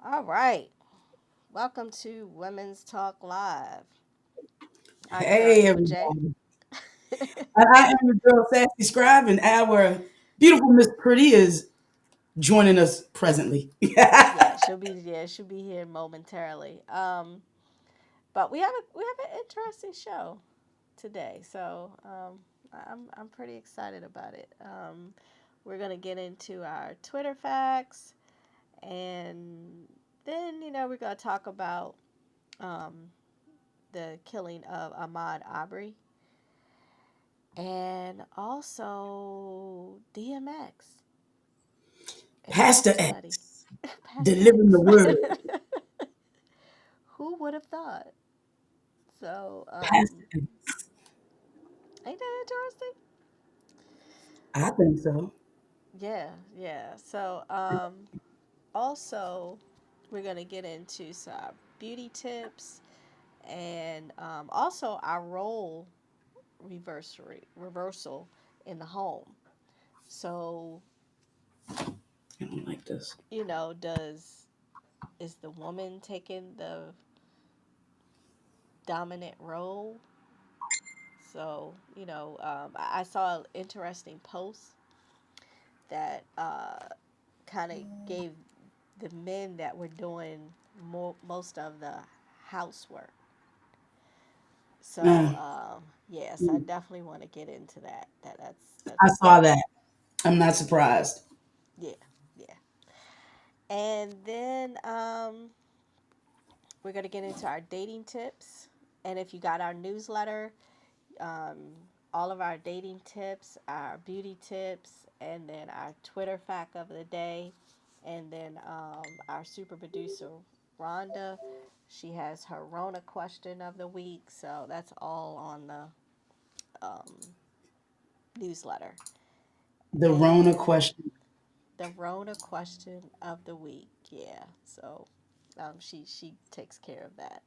All right. Welcome to Women's Talk Live. I'm your girl Hey, Ava J. everybody. And I am your girl, Sassy Scribe, and our beautiful Miss Pretty is joining us presently. She'll be here momentarily. But we have an interesting show today, so I'm pretty excited about it. We're gonna get into our Twitter facts, and then we're gonna talk about um, the killing of Ahmaud Arbery, and also DMX and the Pastor post study. X, Pastor delivering the X. word. Who would have thought? So, Pastor X. ain't that interesting? I think so. Yeah, yeah. So, also, we're gonna get into some beauty tips and also our role reversal in the home. So, I don't like this. does is the woman taking the dominant role? So, I saw an interesting post that kind of gave the men that were doing most of the housework. So, Uh, yes, I definitely want to get into that. I That's saw that. I'm not surprised. yeah, yeah. And then we're gonna get into our dating tips. And if you got our newsletter, um, all of our dating tips, our beauty tips, and then our Twitter fact of the day, and then our super producer Rhonda. She has her Rona question of the week, so that's all on the um, newsletter. The Rona And question. the Rona question of the week, yeah. So she takes care of that.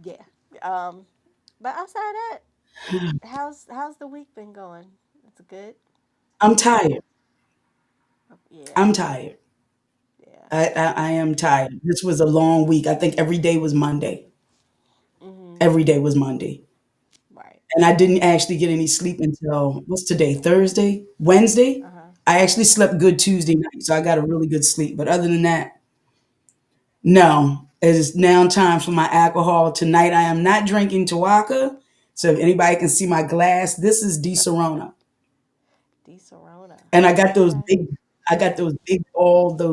Yeah. Um, but outside that, how's the week been going? It's good. I'm tired. Yeah, I'm tired. yeah. I am tired. This was a long week. I think every day was Monday. Mhm. Every day was Monday. Right. And I didn't actually get any sleep until what's today? Thursday? Wednesday? Uh huh. I actually Uh huh. slept good Tuesday night, so I got a really good sleep. But other than that, no. It is now time for my alcohol. Tonight I am not drinking Tawaka. So if anybody can see my glass, this is Di Serona. D Serona. And Okay. I got those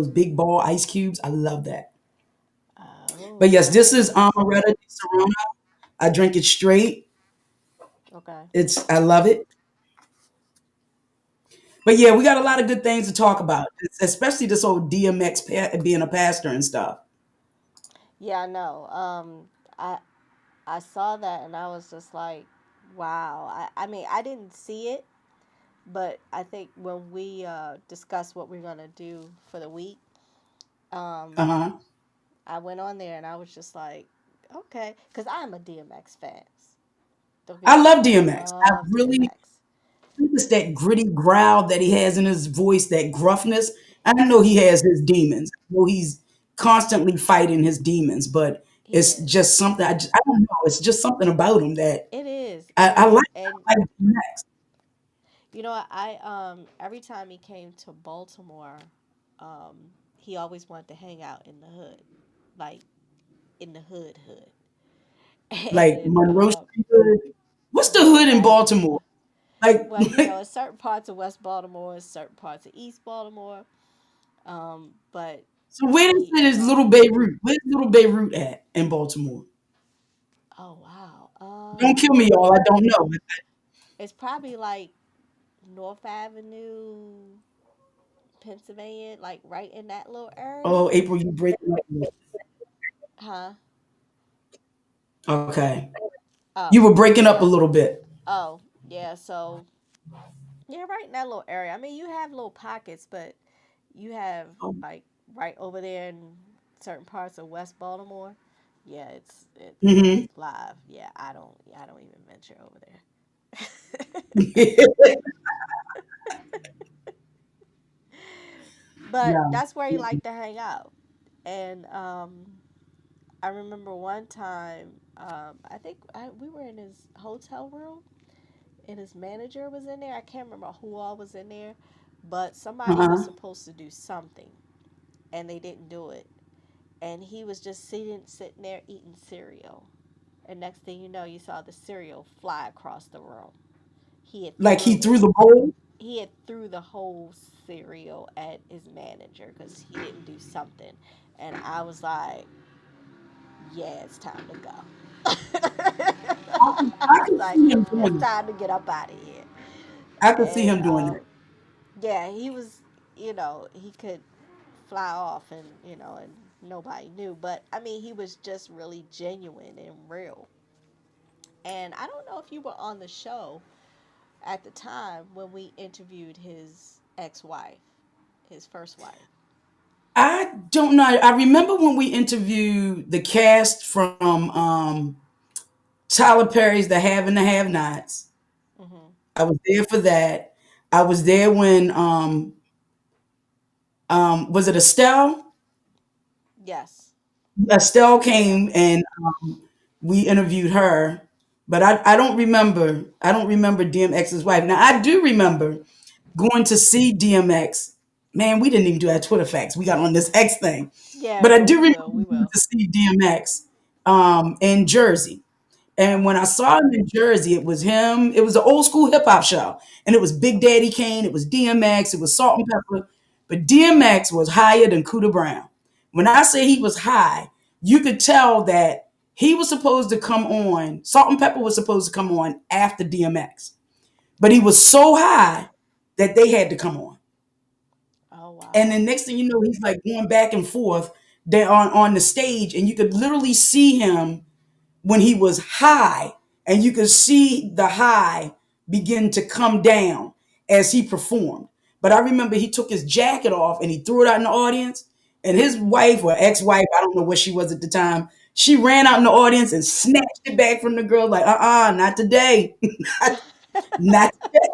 big ball ice cubes. I love that. But Oh, yes, this is nice. Amaretta Di Serona. I drink it straight. Okay. I love it. But yeah, we got a lot of good things to talk about, especially this old DMX being a pastor and stuff. Yeah, I know. I I saw that and I was just like, wow. I mean, I didn't see it, but I think when we discussed what we're gonna do for the week, Uh um, huh. I went on there and I was just like, okay, because I'm a DMX fan. Don't get I me love wrong, I DMX. I love really DMX. think it's that gritty growl that he has in his voice, that gruffness. I know he has his demons. I know he's constantly fighting his demons, but He it's is. just something. I don't know. It's just something about him that It is. I, It I like. is. And I like DMX. I every time he came to Baltimore, um, he always wanted to hang out in the hood, like in the hood. Like And Monroe Street Hood. What's the hood in like, Baltimore? Like, well, in certain parts of West Baltimore, certain parts of East Baltimore. But so where they he say is Little Beirut? Where's Little Beirut at in Baltimore? oh wow. Don't kill me, y'all. I don't know. It's probably like North Avenue, Pennsylvania, like right in that little area. Oh, April, you breaking up. Huh? Okay. Oh, You were breaking up a little bit. oh, yeah. So yeah, right in that little area. I mean, you have little pockets, but you have like right over there in certain parts of West Baltimore. Yeah, it's Hmm. live. Yeah, I don't even venture over there. But Yeah. that's where he liked to hang out. And I remember one time, I think we were in his hotel room, and his manager was in there. I can't remember who all was in there, but somebody was Uh-huh. supposed to do something, and they didn't do it. And he was just sitting there eating cereal. And next thing you know, you saw the cereal fly across the room. He had Like he threw threw his the bowl. he had threw the whole cereal at his manager because he didn't do something. And I was like, yeah, it's time to go. I I was could like, see him it's doing it. time to get up out of here. I could see And him doing that. yeah, he was, he could fly off, and and nobody knew. But I mean, he was just really genuine and real. And I don't know if you were on the show at the time when we interviewed his ex-wife, his first wife. I don't know. I remember when we interviewed the cast from Tyler Perry's The Have and the Have Nots. Hmm. I was there for that. I was there when was it Estelle? Yes. Estelle Yeah. came and we interviewed her, but I don't remember. I don't remember DMX's wife. Now I do remember going to see DMX. Man, we didn't even do our Twitter facts. We got on this X thing, Yeah. but I Well, do we remember will. We going will. to see DMX in Jersey. Uh And when I huh. saw him in Jersey, it was him. It was an old school hip hop show, and it was Big Okay. Daddy Kane. It was DMX. It was Salt and Pepper. But DMX was higher than Cuda Brown. When I say he was high, you could tell that he was supposed to come on. Salt and Pepper was supposed to come on after DMX, but he was so high that they had to come on. Oh And wow. then next thing you know, he's like going back and forth there on the stage, and you could literally see him when he was high, and you could see the high begin to come down as he performed. But I remember he took his jacket off and he threw it out in the audience, and his wife or ex-wife, I don't know what she was at the time, she ran out in the audience and snatched it back from the girl like, not today. not, not today.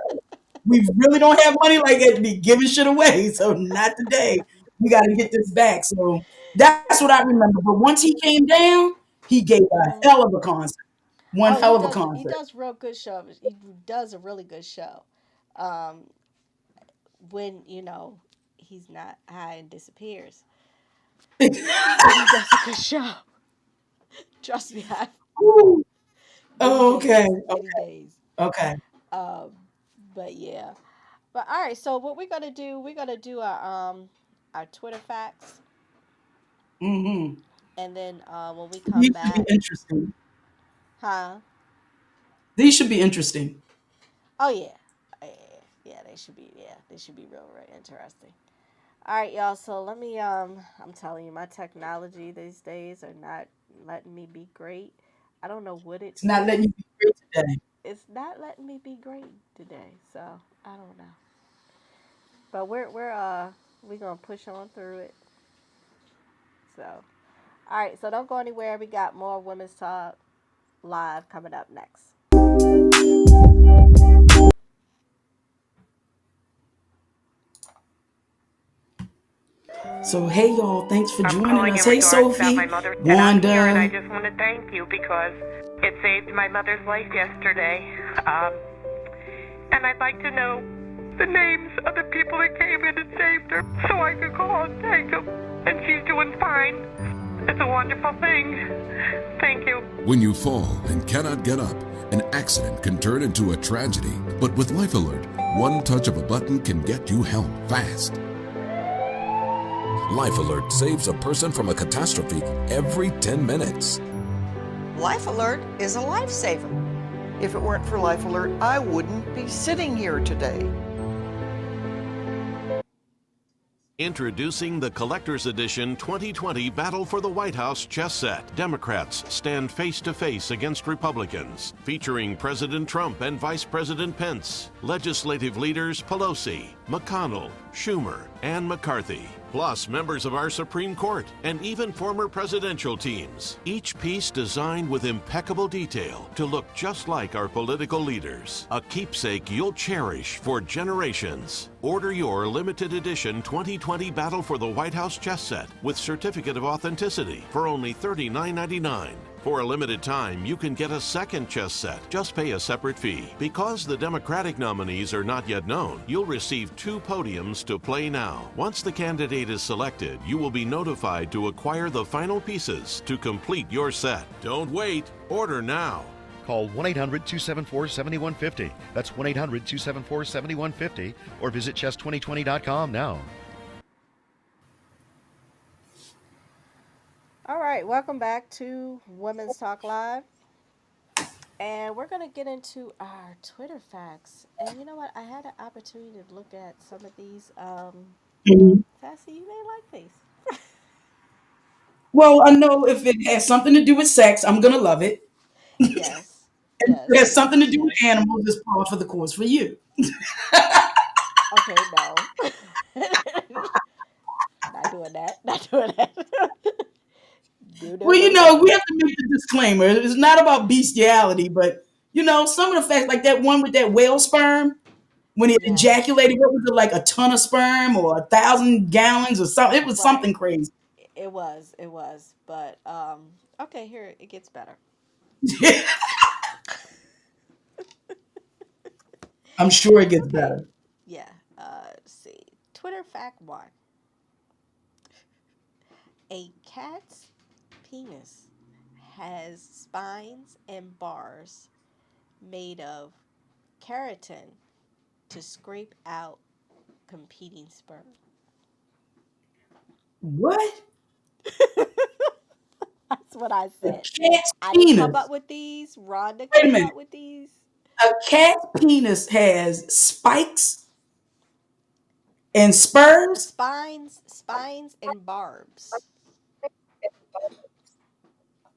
We really don't have money like that to be giving shit away, so not today. We got to get this back. So that's what I remember. But once he came down, he gave a Hmm. hell of a concert. One Oh, he hell of a does. He concert. does real good show. He does a really good show. Um, when he's not high and disappears, but he does a good show. Trust me, I Ooh. many Oh, okay. days, many Okay. days. Okay. Um, but yeah. But all right. So what we're gonna do? We're gonna do our Twitter facts, Mm-hmm. and then when we come These should be back, interesting. huh? These should be interesting. Oh yeah. Yeah, yeah, they should be. Yeah, they should be real interesting. All right, y'all. So let me. I'm telling you, my technology these days are not letting me be great. I don't know what it It's not letting is. you be great today. It's not letting me be great today. So I don't know. But we're gonna push on through it. So all right. So don't go anywhere. We got more women's talk live coming up next. So hey y'all, thanks for I'm joining calling us. in Hey regards about Sophie, my mother cannot hear, and I Wanda. just want to thank you because it saved my mother's life yesterday. And I'd like to know the names of the people that came in and saved her so I could call and thank them. And she's doing fine. It's a wonderful thing. Thank you. When you fall and cannot get up, an accident can turn into a tragedy. But with Life Alert, one touch of a button can get you help fast. Life Alert saves a person from a catastrophe every 10 minutes. Life Alert is a lifesaver. If it weren't for Life Alert, I wouldn't be sitting here today. Introducing the Collector's Edition 2020 Battle for the White House chess set. Democrats stand face to face against Republicans, featuring President Trump and Vice President Pence, legislative leaders Pelosi, McConnell, Schumer, and McCarthy, plus members of our Supreme Court and even former presidential teams. Each piece designed with impeccable detail to look just like our political leaders. A keepsake you'll cherish for generations. Order your limited edition 2020 Battle for the White House chess set with certificate of authenticity for only $39.99. For a limited time, you can get a second chess set. Just pay a separate fee. Because the Democratic nominees are not yet known, you'll receive 2 podiums to play now. Once the candidate is selected, you will be notified to acquire the final pieces to complete your set. Don't wait. Order now. Call 1-800-274-7150. That's 1-800-274-7150 or visit chess2020.com now. All right, welcome back to Women's Talk Live. And we're going to get into our Twitter facts. And you know what? I had an opportunity to look at some of these. Mhm. Sassy, you may like these. Well, I know if it has something to do with sex, I'm gonna love it. Yes, If yes, it has yes, something to do with yes. animals, it's par for the course for you. Okay, no. Not doing that. Not doing that. No, no, Well, no, we no. have to make the disclaimer. It's not about bestiality, but some of the facts, like that one with that whale sperm, when it Yes. ejaculated, what was it, like a ton of sperm or 1,000 gallons or something? It was something Right. crazy. It was. It was. But okay, here it gets better. I'm sure it gets Okay. better. Yeah. Let's see. Twitter fact one. A cat's penis has spines and bars made of keratin to scrape out competing sperm. What? That's what I A said. cat's I didn't come up penis. with these. Rhonda Wait a came minute. up with these. A cat's penis has spikes and spurs. Spines and barbs.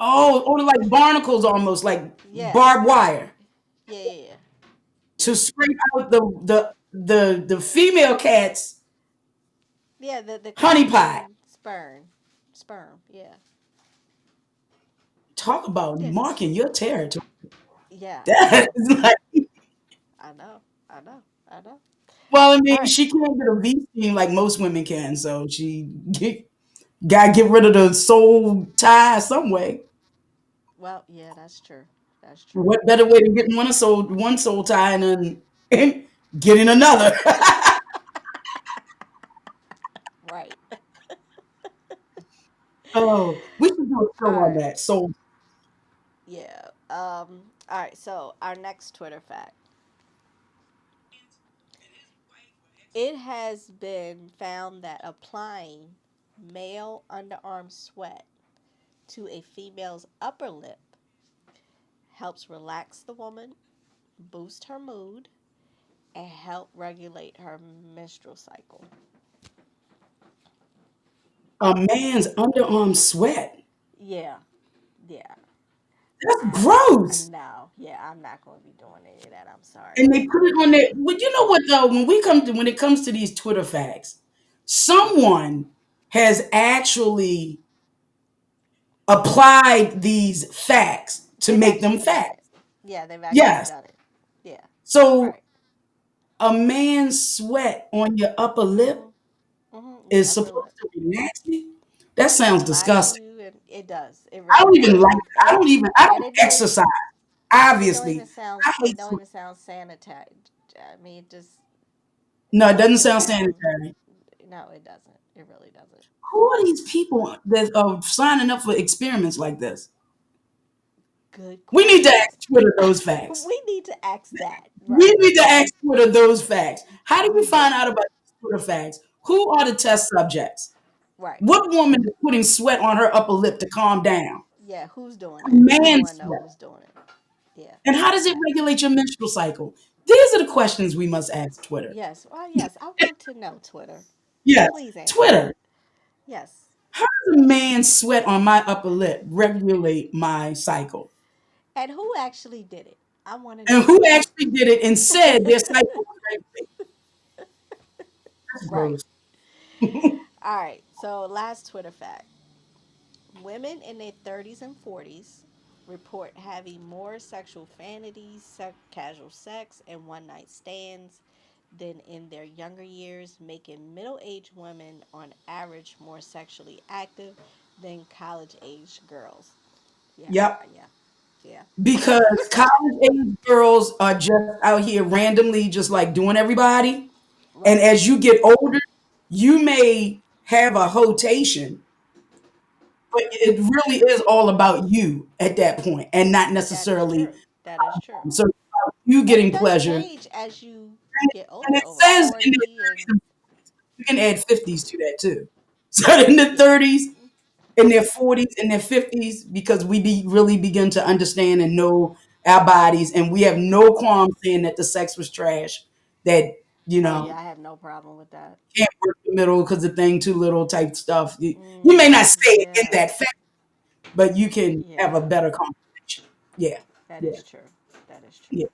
Oh, or like barnacles, almost like Yeah, barbed wire yeah, yeah, yeah. to scrape out the female cat's Yeah, the honey pie. competing sperm. Yeah, Talk about yeah, marking your territory. yeah. That is like, I know, I know, I know. well, I All mean, right. she can't get a V scheme like most women can, so gotta get rid of the soul tie some way. Well, yeah, that's true. That's true. What better way than getting one soul tie and then and getting another? Right. Oh, we should do a show All on right. that. Soul. Yeah. All right. So our next Twitter fact. It has been found that applying male underarm sweat to a female's upper lip helps relax the woman, boost her mood, and help regulate her menstrual cycle. A man's underarm sweat. Yeah. Yeah. That's I gross. no. Yeah, I'm not going to be doing any of that. I'm sorry. And they put it on there. But you know what though? When it comes to these Twitter facts, someone has actually applied these facts to They've make them actually done facts. it. Yeah, they've actually Yes. done it. Yeah. So Right. a man's sweat on your upper lip Mhm. Mhm. Your is upper supposed lip. to relax you. That sounds Relax disgusting. you, and it does. It I really don't even does. like. I And don't it don't even exercise. and Obviously, I it hate don't sweat. even sound sanitary. I mean, No, it it don't doesn't even sound sound. sanitary. No, it doesn't. It really doesn't. Who are these people that are signing up for experiments like this? Good We need to question. ask Twitter those facts. We need to ask that. We Right. need to ask Twitter those facts. How do you We find do. out about these Twitter facts? Who are the test subjects? Right. What woman is putting sweat on her upper lip to calm down? Yeah. Who's doing A it? I man's want to know sweat. who's doing it. Yeah. And how does it Exactly. regulate your menstrual cycle? These are the questions we must ask Twitter. Yes. Well, yes. I want to know Twitter. Yes, Please answer. Twitter. Yes. How does a man sweat on my upper lip regulate my cycle? And who actually did it? I want to And know. who actually did it and said their cycle was regulated? That's Right. gross. All right. So, last Twitter fact: women in their 30s and 40s report having more sexual fantasies, casual sex, and one night stands than in their younger years, making middle aged women on average more sexually active than college aged girls. Yeah, Yep. yeah, yeah. Because college age girls are just out here randomly, just like doing everybody. And Right. as you get older, you may have a rotation, but it really is all about you at that point and not That is necessarily. true. That is true. So you And it getting does pleasure. change as you get And older, it over says in 40, and the 30s, you can add 50s to that too. So in the yeah. 30s, in their 40s, in their 50s, because we really begin to understand and know our bodies, and we have no qualm saying that the sex was trash, that, you Oh yeah, know, I have no problem with that. can't work the middle because the thing too little type stuff. You may not say it in Yeah. that fact, but you can have a Yeah. better conversation. Yeah, That yeah, is true. That is true. yeah.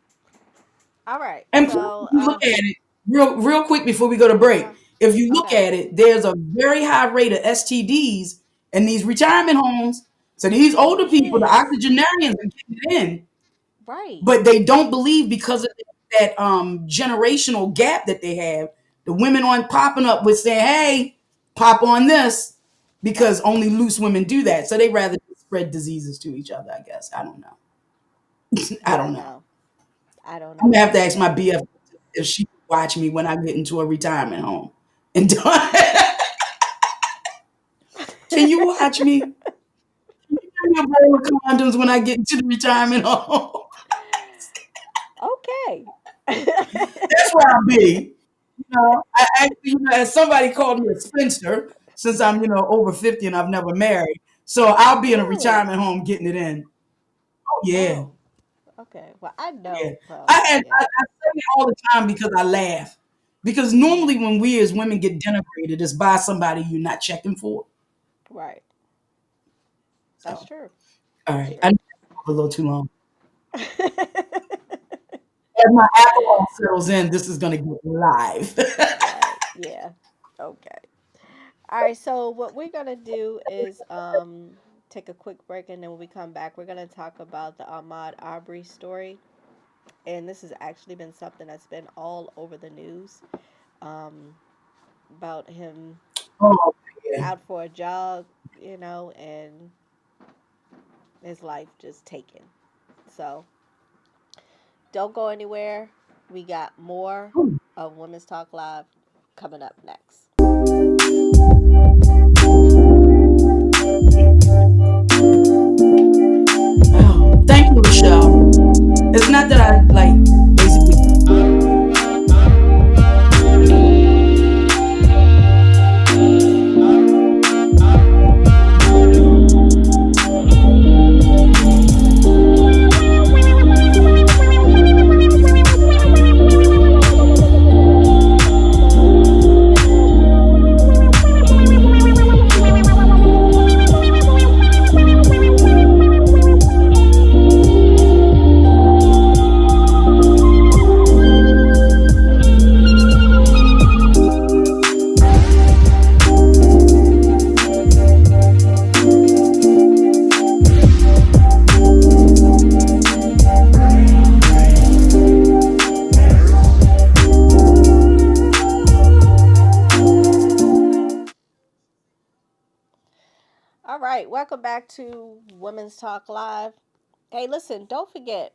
All right. And plus, So, if you look at it real quick before we go to break, uh-huh. if you look Okay. at it, there's a very high rate of STDs in these retirement homes. So these There older people, the is. octogenarians, are getting it in, Right. but they don't believe because of that generational gap that they have. The women aren't popping up with saying, "Hey, pop on this," because Right. only loose women do that. So they rather spread diseases to each other. I guess I don't know. I Yeah, don't know. no. I don't I'm know gonna have to either. ask my But BF if she would watch me when I get into a retirement home. And can you watch me? Can you bring me a bowl of condoms when I get into the retirement home? okay. That's where I'll be. As somebody called me a spinster, since I'm, over 50 and I've never married. So I'll be in a Really? retirement home getting it in. Oh yeah, Oh, okay. Well, I yeah. know. Well, I yeah. say it all the time because I laugh. Because Mm, normally when we as women get denigrated, it's by somebody you're not checking for. right. That's So true. all That's right, I true. know a little too long. As my alcohol settles in, this is gonna get live. Right. Yeah. Okay. All right. So what we're gonna do is take a quick break, and then when we come back, we're gonna talk about the Ahmaud Arbery story. And this has actually been something that's been all over the news, um, about him Oh yeah. out for a jog, and his life just taken. So don't go anywhere. We got more of Women's Talk Live coming up next. Oh, thank you, Michelle. It's not that I like basically. All right, welcome back to Women's Talk Live. Hey, listen, don't forget,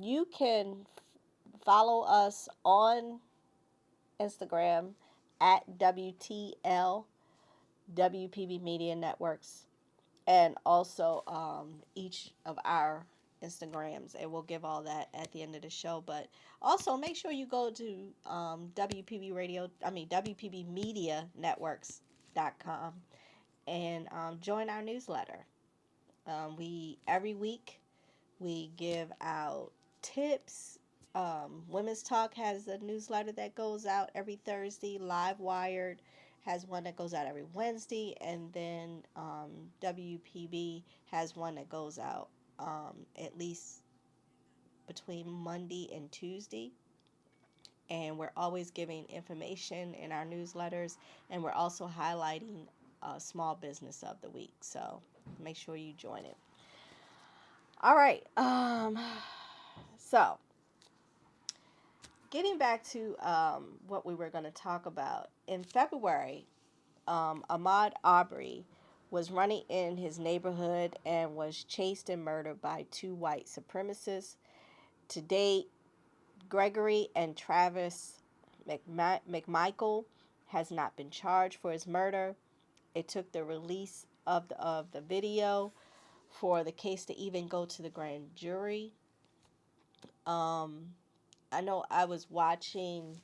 you can follow us on Instagram at WTL, WPB Media Networks, and also each of our Instagrams, and we'll give all that at the end of the show. But also make sure you go to WPB Media Networks.com and join our newsletter. We every week we give out tips. Women's Talk has a newsletter that goes out every Thursday. Live Wired has one that goes out every Wednesday, and then WPB has one that goes out at least between Monday and Tuesday. And we're always giving information in our newsletters, and we're also highlighting small business of the week. So make sure you join it. All right. So getting back to what we were going to talk about in February, Ahmaud Arbery was running in his neighborhood and was chased and murdered by two white supremacists. To date, Gregory and Travis McMichael has not been charged for his murder. It took the release of the video for the case to even go to the grand jury. I know I was watching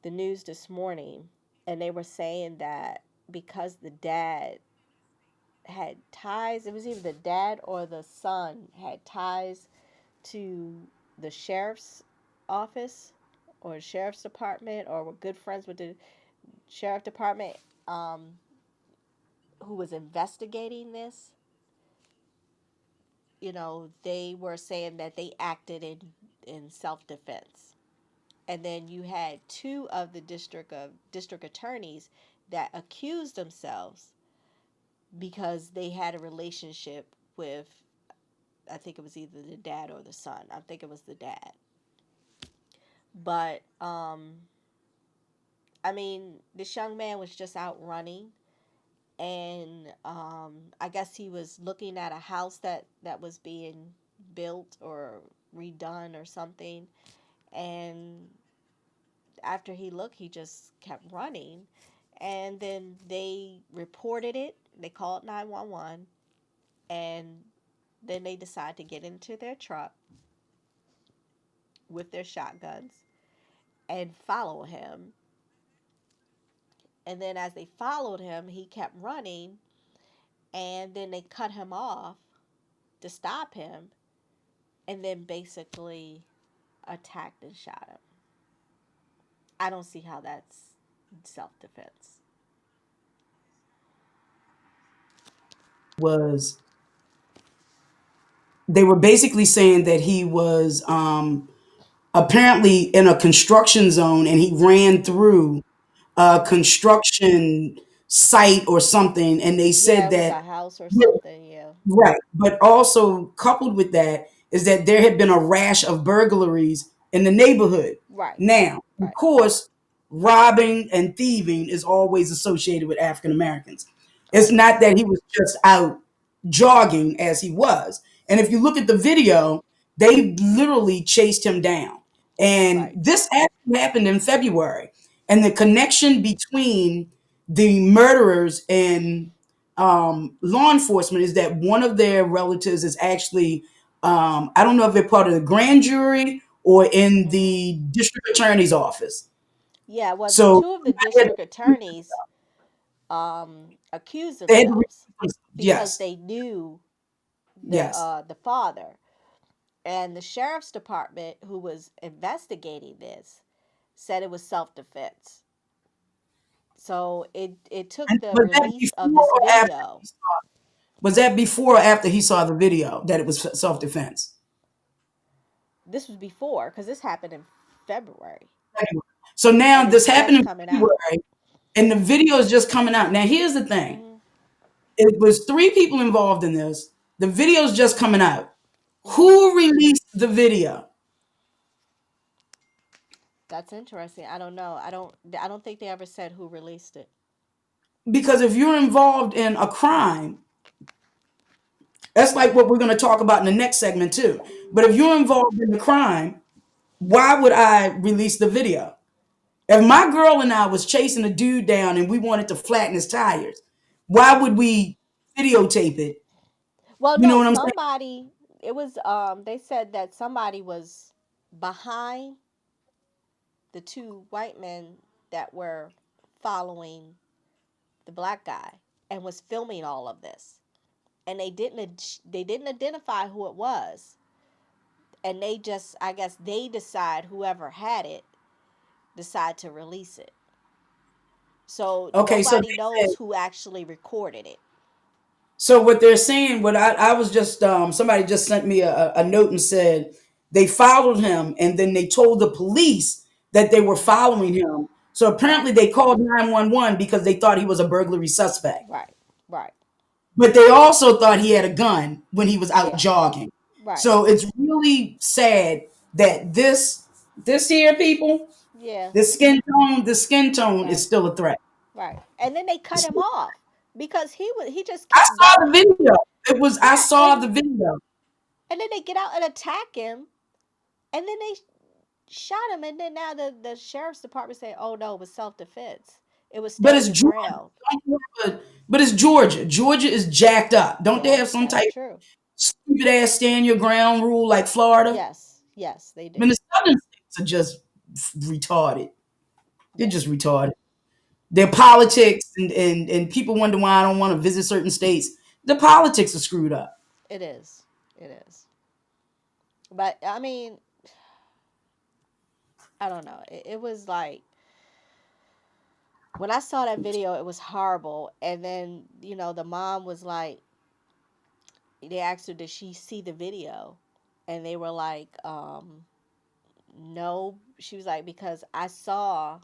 the news this morning, and they were saying that because the dad had ties, it was either the dad or the son had ties to the sheriff's office or sheriff's department, or were good friends with the sheriff department, who was investigating this. They were saying that they acted in self-defense. And then you had two of the district attorneys that accused themselves because they had a relationship with, I think it was either the dad or the son. I think it was the dad. But I mean, this young man was just out running, and I guess he was looking at a house that was being built or redone or something, and after he looked, he just kept running, and then they reported it. They called 911, and then they decided to get into their truck with their shotguns and follow him. And then as they followed him, he kept running, and then they cut him off to stop him, and then basically attacked and shot him. I don't see how that's self-defense. Was they were basically saying that he was apparently in a construction zone and he ran through a construction site or something, and they Yeah, said it was that. a house or something. Yeah. Right. But also coupled with that is that there had been a rash of burglaries in the neighborhood. Right. Now, of Right. course, robbing and thieving is always associated with African Americans. It's Right. not that he was just out jogging as he was. And if you look at the video, they literally chased him down. And Right. this actually happened in February. And the connection between the murderers and law enforcement is that one of their relatives is actually, I don't know if they're part of the grand jury or in Mhm. the district attorney's office. Yeah. Well, the So two of the district attorneys accused they had to themselves because yes, they knew yes. the father, and the sheriff's department, who was investigating this, said it was self-defense. So it took And the was that release of before this or after? video. Was that before or after he saw the video that it was self defense? This was before, because this happened in February, So now and it's this happened just in coming out. February, and the video is just coming out. Now here's the thing: Mhm. it was three people involved in this. The video's just coming out. Mhm. Who released the video? That's interesting. I don't know. I don't think they ever said who released it. Because if you're involved in a crime, that's like what we're going to talk about in the next segment too. But if you're involved in the crime, why would I release the video? If my girl and I was chasing a dude down and we wanted to flatten his tires, why would we videotape it? Well, You know no, what I'm saying? somebody, it was they said that somebody was behind the two white men that were following the black guy and was filming all of this. And they didn't identify who it was. And they just, I guess they decide, whoever had it decide to release it. So Okay, so nobody they knows said, who actually recorded it. so what they're saying, what I was just somebody just sent me a note and said they followed him and then they told the police that they were Hmm. following him. So Right, apparently they called 911 because they thought he was a burglary suspect. right, right. But they also thought he had a gun when he was out Yeah, jogging. right. So it's really sad that this here people, Yeah, the skin tone is right, still a threat. right. And then they cut It's him still- off because he just I kept saw the going. video. I Yeah, saw the video. and then they get out and attack him, and then they shot him, and then now the sheriff's department say, "Oh no, it was self defense. It was But stand it's your Georgia. ground." But it's Georgia. Georgia is jacked up. Don't they Yeah, have some that's type of true. stupid ass stand your ground rule like Florida? Yes, yes, they I mean, do. the southern states are just retarded. They're Yeah, just retarded. Their politics and people wonder why I don't want to visit certain states. The politics are screwed up. it is. It is. But I mean, I don't know. It was like when I saw that video, it was horrible. And then the mom was like, they asked her, did she see the video? And they were like, no. She was like, because I saw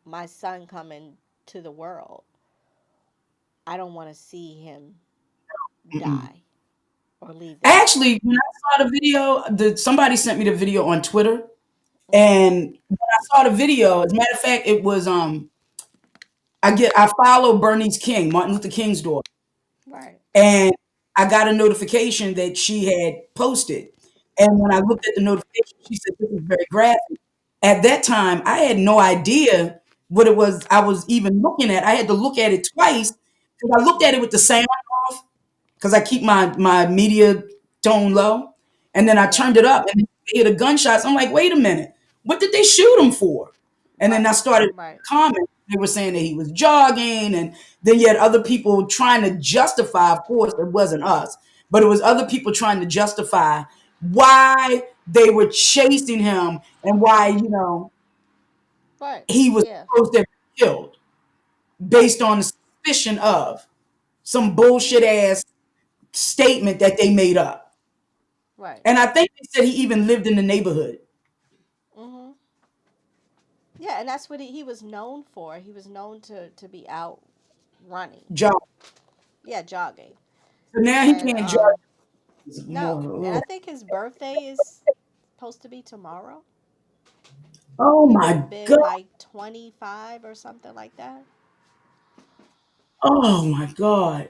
my son coming to the world. I don't want to see him Mm-mm. die or leave this world. Actually, when I saw the video, somebody sent me the video on Twitter, Hmm. and when I saw the video, as a matter of fact, it was I follow Bernice King, Martin Luther King's daughter. Right. And I got a notification that she had posted. And when I looked at the notification, she said, "This is very graphic." At that time, I had no idea what it was I was even looking at. I had to look at it twice because I looked at it with the sound off because I keep my media tone low. And then I Yeah. turned it up and hear the gunshots. I'm like, wait a minute, what did they shoot him for? And then I Right. started Right. commenting. They were saying that he was jogging, and then you had other people trying to justify. Of course, it wasn't us, but it was other people trying to justify why they were chasing him and why Right. he was Yeah. supposed to have been killed Right. based on the suspicion of some bullshit Hmm. ass statement that they made up. Right. And I think they said he even lived in the neighborhood. Hmm. Yeah, and that's what he was known for. He was known to be out running. Jog. Yeah, jogging. So now he And can't jog no, and more. I Ugh. think his birthday is supposed to be tomorrow. Oh He would my have God. been like 25 or something like that. Oh my God.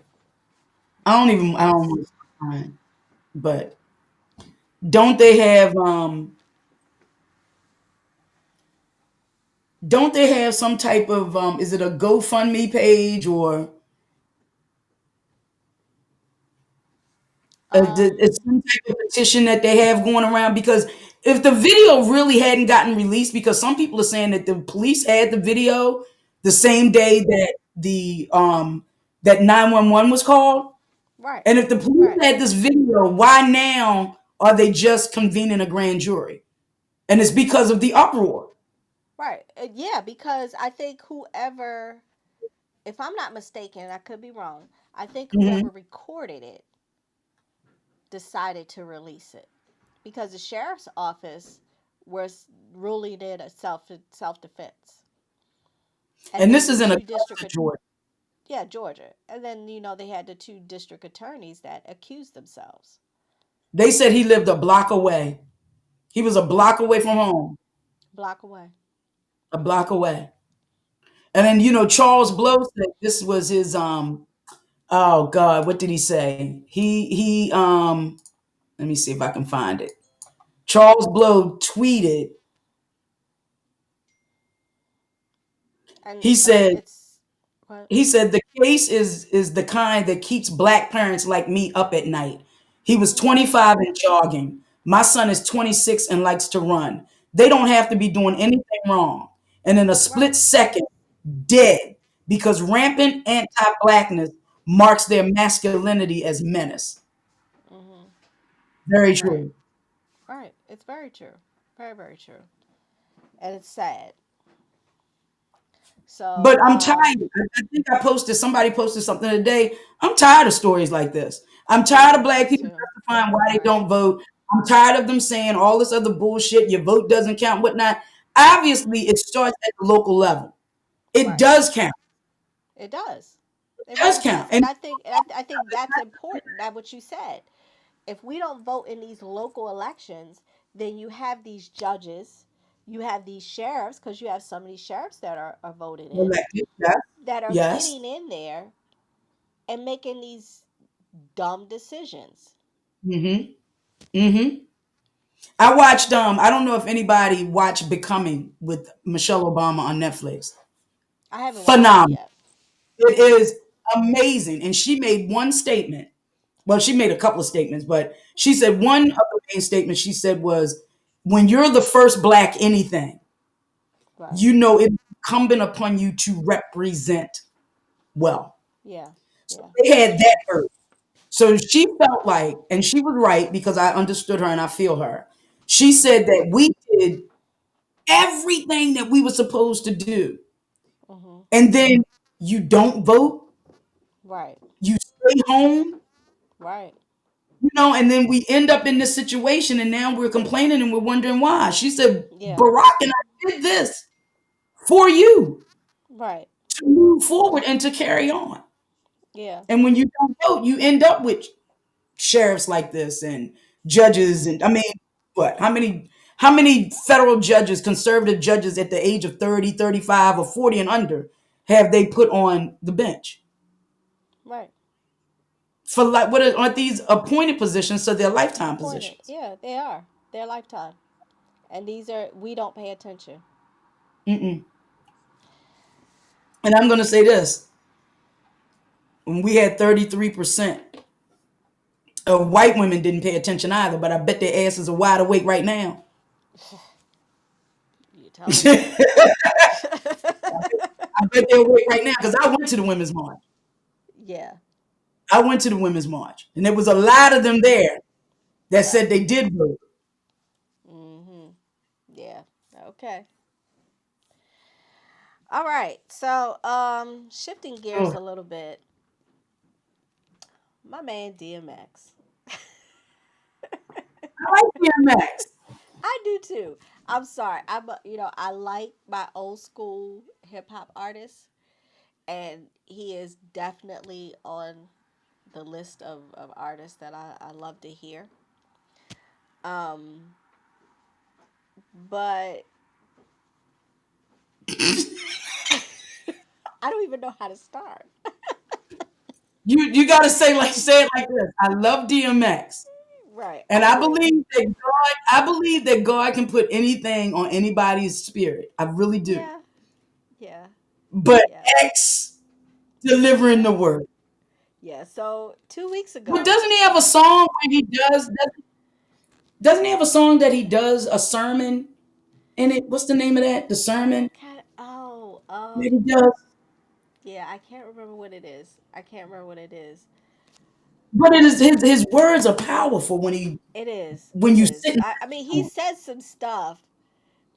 I don't want to start crying. But don't they have don't they have some type of is it a GoFundMe page or it's Um, some type of petition that they have going around? Because if the video really hadn't gotten released, because some people are saying that the police had the video the same mhm. day that the that 911 was called. Right. And if the police Right. had this video, why now are they just convening a grand jury? And it's because of the uproar. Right. Yeah, because I think whoever, if I'm not mistaken, I could be wrong. I think Mhm. whoever recorded it decided to release it because the sheriff's office was ruling it a self defense. And And then this the is in two district Augusta, Georgia. yeah, Georgia. And then they had the two district attorneys that accused themselves. They said he lived a block away. He was a block away from home, Block away. a block away. And then Charles Blow said this was his oh God, what did he say? He let me see if I can find it. Charles Blow tweeted, And he said it's what? He said the case is the kind that keeps black parents like me up at night. He was Mhm. 25 and jogging. My son is 26 and likes to run. They don't have to be doing anything wrong. And in a split Right. second, dead because rampant anti-blackness marks their masculinity as menace. Mhm. Very Right. true. Right. It's very true. Very, very true. And it's sad. So, But I'm tired. I think somebody posted something today. I'm tired of stories like this. I'm tired of black me people too. justifying why they Right. don't vote. I'm tired of them saying all this other bullshit. Your vote doesn't count, whatnot. Obviously, it starts at the local level. It Right. does count. It does. It It does really count. does. And And I think that's important. That what you said. If we don't vote in these local elections, then you have these judges, you have these sheriffs, because you have some of these sheriffs that are voted in, elected, yes, that are yes. getting in there and making these dumb decisions. Mm-hmm. Mm-hmm. I watched. I don't know if anybody watched Becoming with Michelle Obama on Netflix. I haven't watched it Phenomenal. yet. It is amazing. And she made one statement. Well, she made a couple of statements, but she said one of the main statements she said was, when you're the first black anything, Right. you know it's incumbent upon you to represent well. Yeah. So Yeah. they That's had true. that first. So she felt like, and she was right because I understood her and I feel her. She said Mhm. that we did everything that we were supposed to do. Mhm. And then you don't vote, Right. you stay home, Right. and then we end up in this situation and now we're complaining and we're wondering why. She said, Yeah. Barack and I did this for you Right. to move forward and to carry on. Yeah. And when you don't vote, you end up with sheriffs like this and judges. And I mean, what? How many federal judges, conservative judges at the age of 30, 35, or 40 and under have they put on the bench? Right. For like, aren't these appointed positions? So they're lifetime Appointed. positions. Yeah, they are. Their lifetime. And we don't pay attention. Mm-mm. And I'm going to say this: when we had 33% of white women didn't pay attention either, but I bet their asses are wide awake right now. You telling me? I bet they're awake right now because I went to the women's march. Yeah. I went to the women's march, and there was a lot of them there that Right. said they did vote. Mhm. Yeah. Okay. All right. So, shifting gears Oh, a little bit, my man DMX. I like DMX. I do too. I'm sorry. I like my old school hip hop artists, and he is definitely on the list of artists that I love to hear. Um, but I don't even know how to start. You got to say it like this. I love DMX, Right. and I I do. believe that God. I believe that God can put anything on anybody's spirit. I really do. Yeah. Yeah. But Yeah. X delivering Yeah. the word. Yeah. So 2 weeks But ago, doesn't he have a song where he does? Doesn't he have a song that he does a sermon in it? What's the name of that? The I sermon kind oh that he does. yeah, I can't remember what it is. I can't remember what it is. But it is his words are powerful It is. when It you is. sit and I mean, he said some stuff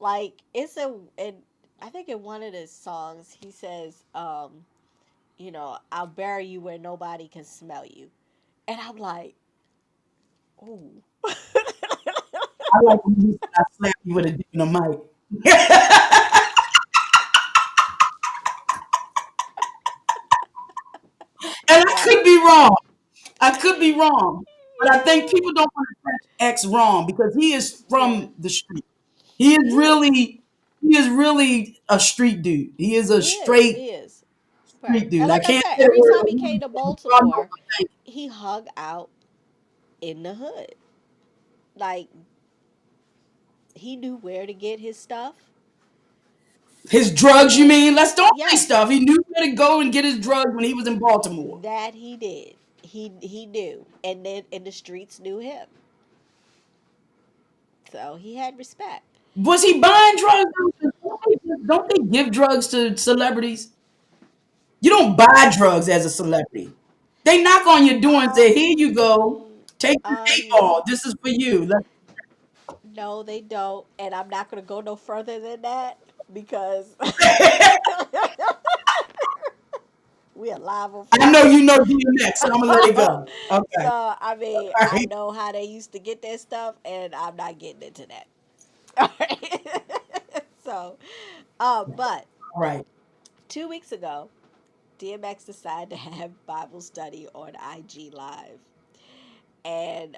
like I think in one of his songs he says, I'll bury you where nobody can smell you, and I'm like, ooh. I like when he said I slap you with a dick in a mic. And I Right. could be wrong. I could be wrong. But I think people don't want to catch X wrong because he is Yeah. from the street. He He is is. really he is really a street dude. He is a He is. straight He is. Right. street And dude. I like I can't said, say the every word. time he came to God knows Baltimore, I think. he hung out in the hood. Like he knew where to get his stuff. His drugs, you And mean? Let's don't say yes, stuff. He knew where to go and get his drugs when he was in Baltimore. that he did. He knew. And the streets knew him. So he had respect. Was he buying drugs? Don't they give drugs to celebrities? You don't buy drugs as a celebrity. They knock on your door and say, "Here you go. Um Take the eight um ball. This is for you." no, they don't. And I'm not gonna go no further than that because we are live on I know Facebook. you know DMX, so I'm gonna let it go. Okay. So I mean, All I right. know how they used to get their stuff, and I'm not getting into that. All right. So, but All right. 2 weeks ago, DMX decided to have Bible study on IG Live, and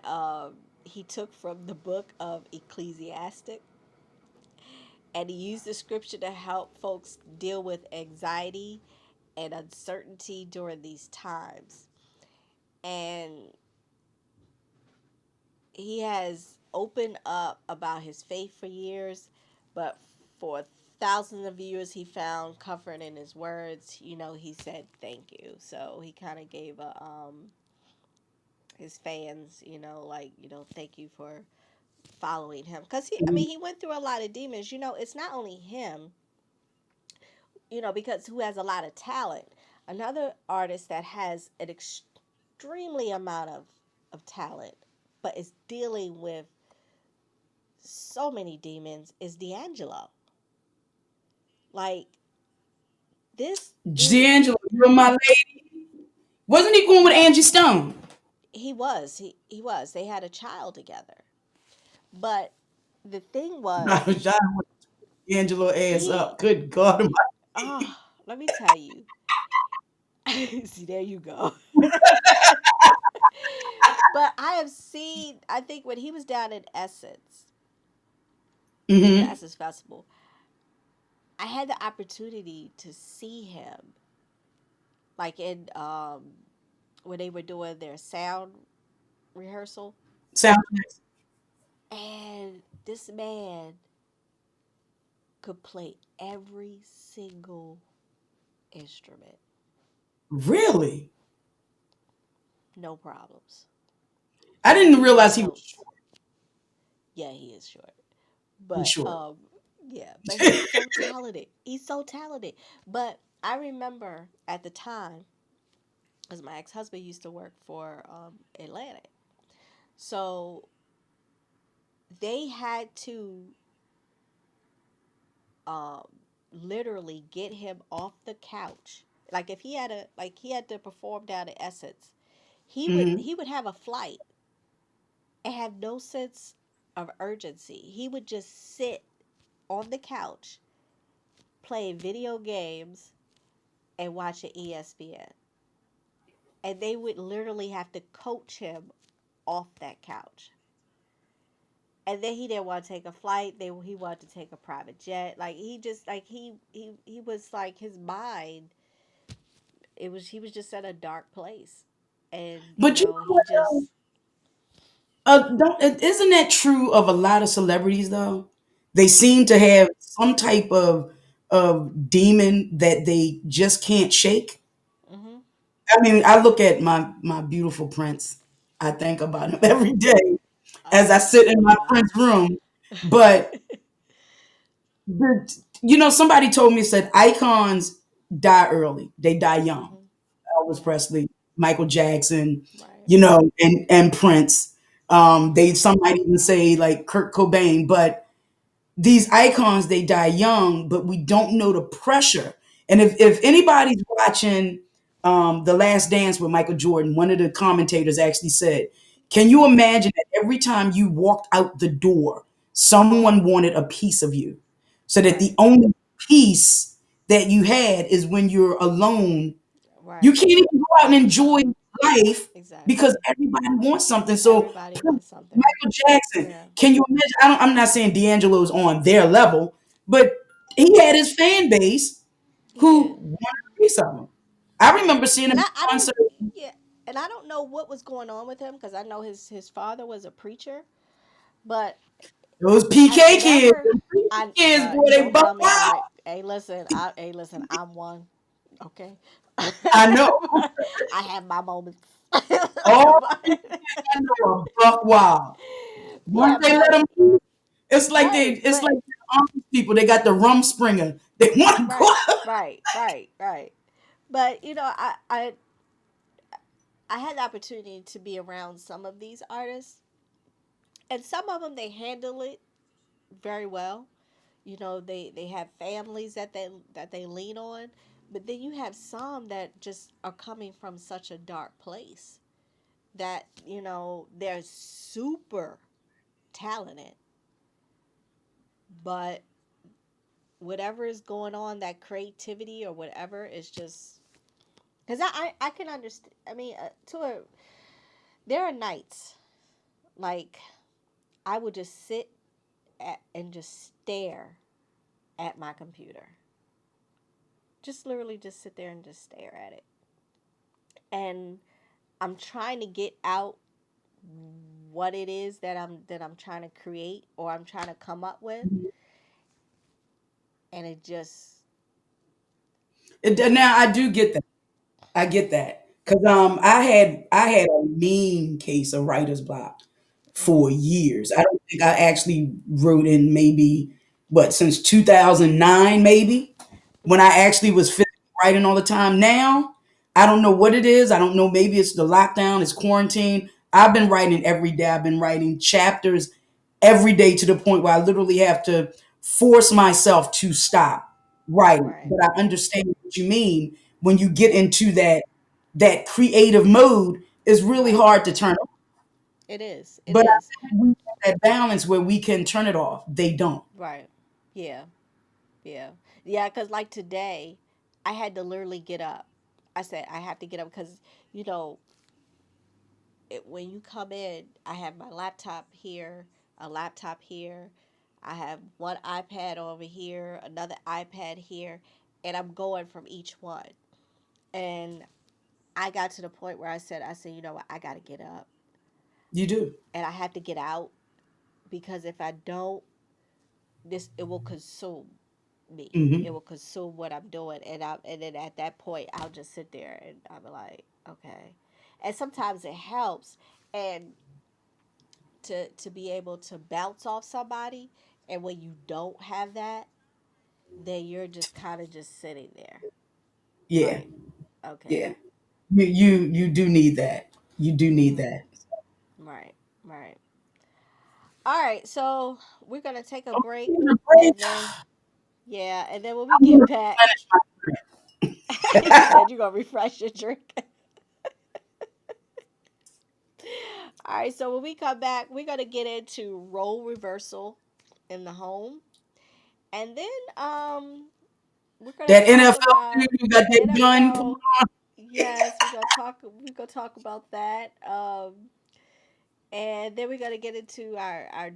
he took from the book of Ecclesiastic, and he used the scripture to help folks deal with anxiety and uncertainty during these times. And he has opened up about his faith for years, but for thousands of years he found comfort in his words. He said thank you. So he kind of gave his fans, like, thank you for following him, because I Mhm. mean, he went through a lot of demons. It's not only him, because who has a lot of talent. Another artist that has an extremely amount of talent, but is dealing with so many demons, is D'Angelo. Like, this dude, D'Angelo, you're my lady. Wasn't he going with yeah, Angie Stone? he was. They had a child together. But the thing I was, was trying to put D'Angelo ass he up. Good God Almighty. oh, let me tell you. See, there you go. But I have seen, I think when he was down in Essence, the Hmm. Essence Festival, I had the opportunity to see him, like in when they were doing their sound rehearsal, Sound and this man could play every single instrument, really? no problems. I He didn't knew his realize he was notes. Yeah, he is short, He's but short. yeah, but he's so talented. He's so talented. But I remember at the time, because my ex husband used to work for Atlantic, so they had to um, literally get him off the couch. Like, if he had to perform down in Essence, Hmm. he would have a flight and have no sense of urgency. He would just sit on the couch playing video games and watching ESPN. And they would literally have to coach him off that couch. And then he didn't want to take a flight. He wanted to take a private jet. Like, he just like he was like, his mind. He was just at a dark place, and But you know he what though? just. Isn't that true of a lot of celebrities though? They seem to have some type of demon that they just can't shake. Hmm. I mean, I look at my beautiful prince. I think about him every day as I sit in Oh my prince gosh. room. But somebody told me, said icons die early. They die young. Hmm. Elvis Yeah. Presley, Michael Jackson, Right. and Prince. Right. They Some might even say like Kurt Cobain, but these icons they die young, but we don't know the pressure. And if anybody's watching The Last Dance with Michael Jordan, one of the commentators actually said, "Can you imagine that every time you walked out the door, someone wanted a piece of you, so that the Right. only peace that you had is when you're alone. You Right. can't even go out and All the enjoy time. life because Exactly. everybody wants something." So Everybody wants something. Michael Jackson, Yeah. can you imagine? I'm not saying D'Angelo's on their level, but he had his fan base He who did. wanted a piece of him. I Right. remember seeing him And in I don't. concert. Yeah. And I don't know what was going on with him, because I know his father was a preacher, but Those I PK kids, never. them PK I kids, boy, they Don't buck tell me wild. about it. Hey, listen, I'm one. Okay. I know. I have my moments. All But, I know are buck wild. Once yeah, they let but them, right, it's but like the Amish people. They got the rum springer. They want to go right, out. right. But I had the opportunity to be around some of these artists, and some of them, they handle it very well. They have families that they lean on, But then you have some that just are coming from such a dark place that, they're super talented, but whatever is going on, that creativity or whatever is just, because I can understand. I mean, there are nights like I would just sit and just stare at my computer, just literally just sit there and just stare at it, and I'm trying to get out what it is that I'm trying to create or I'm trying to come up with, and it just, Now I do get that. I get that because I had a mean case of writer's block for mhm, years. I don't think I actually wrote in maybe what since 2009 maybe when I mhm, actually was physically writing all the time. Now I don't know what it is. I don't know. Maybe it's the lockdown. It's quarantine. I've been writing every day. I've been writing chapters every day to the point where I literally have to force myself to stop writing. right, But I understand what you mean when you get into that creative mode. It's really right. hard to turn off. It is. It But I is. think we have that balance where we can turn it off. They don't. Right. Yeah. Yeah. Yeah. Because like today, I had to literally get up. I said I have to get up because you know when you come in, I have my laptop here, a laptop here. I have one iPad over here, another iPad here, and I'm going from each one. And I got to the point where I said, you know what, I got to get up You do. and I have to get out because if I don't, this it will consume me. It Hmm. will consume what I'm doing, and then at that point, I'll just sit there and I'm like, okay. And sometimes it helps, and to be able to bounce off somebody, and when you don't have that, then you're just kind of just sitting there, Yeah. like, okay, Yeah. You do need that. You do need mhm, that. right, right. All right, so we're gonna take a Oh, break, I'm gonna break. and then yeah, and then when we I'm get gonna back, replenish you my said you're gonna refresh your drink. All right, so when we come back, we're gonna get into role reversal in the home, and then we're gonna that talk NFL dude about who got that gun pulled NFL. on. Yes, we're gonna talk about that. And then we're gonna get into our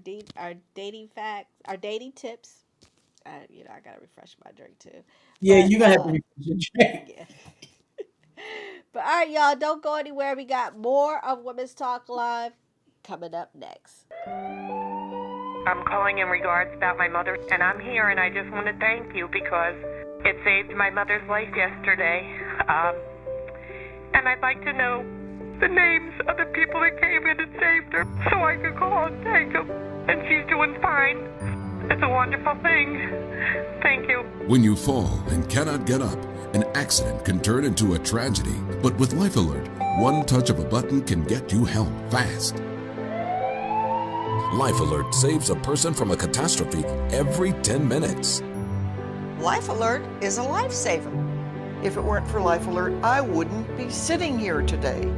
dating facts, our dating tips. I gotta refresh my drink too, Yeah, but you're gonna have to refresh your drink. yeah. But all right, y'all, don't go anywhere. We got more of Women's Talk Live coming up next. I'm calling in regards about my mother, and I'm here, and I just want to thank you because it saved my mother's life yesterday. And I'd like to know the names of the people that came in and saved her so I could call and thank them. And she's doing fine. It's a wonderful thing. Thank you. When you fall and cannot get up, an accident can turn into a tragedy. But with Life Alert, one touch of a button can get you help fast. Life Alert saves a person from a catastrophe every 10 minutes. Life Alert is a lifesaver. If it weren't for Life Alert, I wouldn't be sitting here today.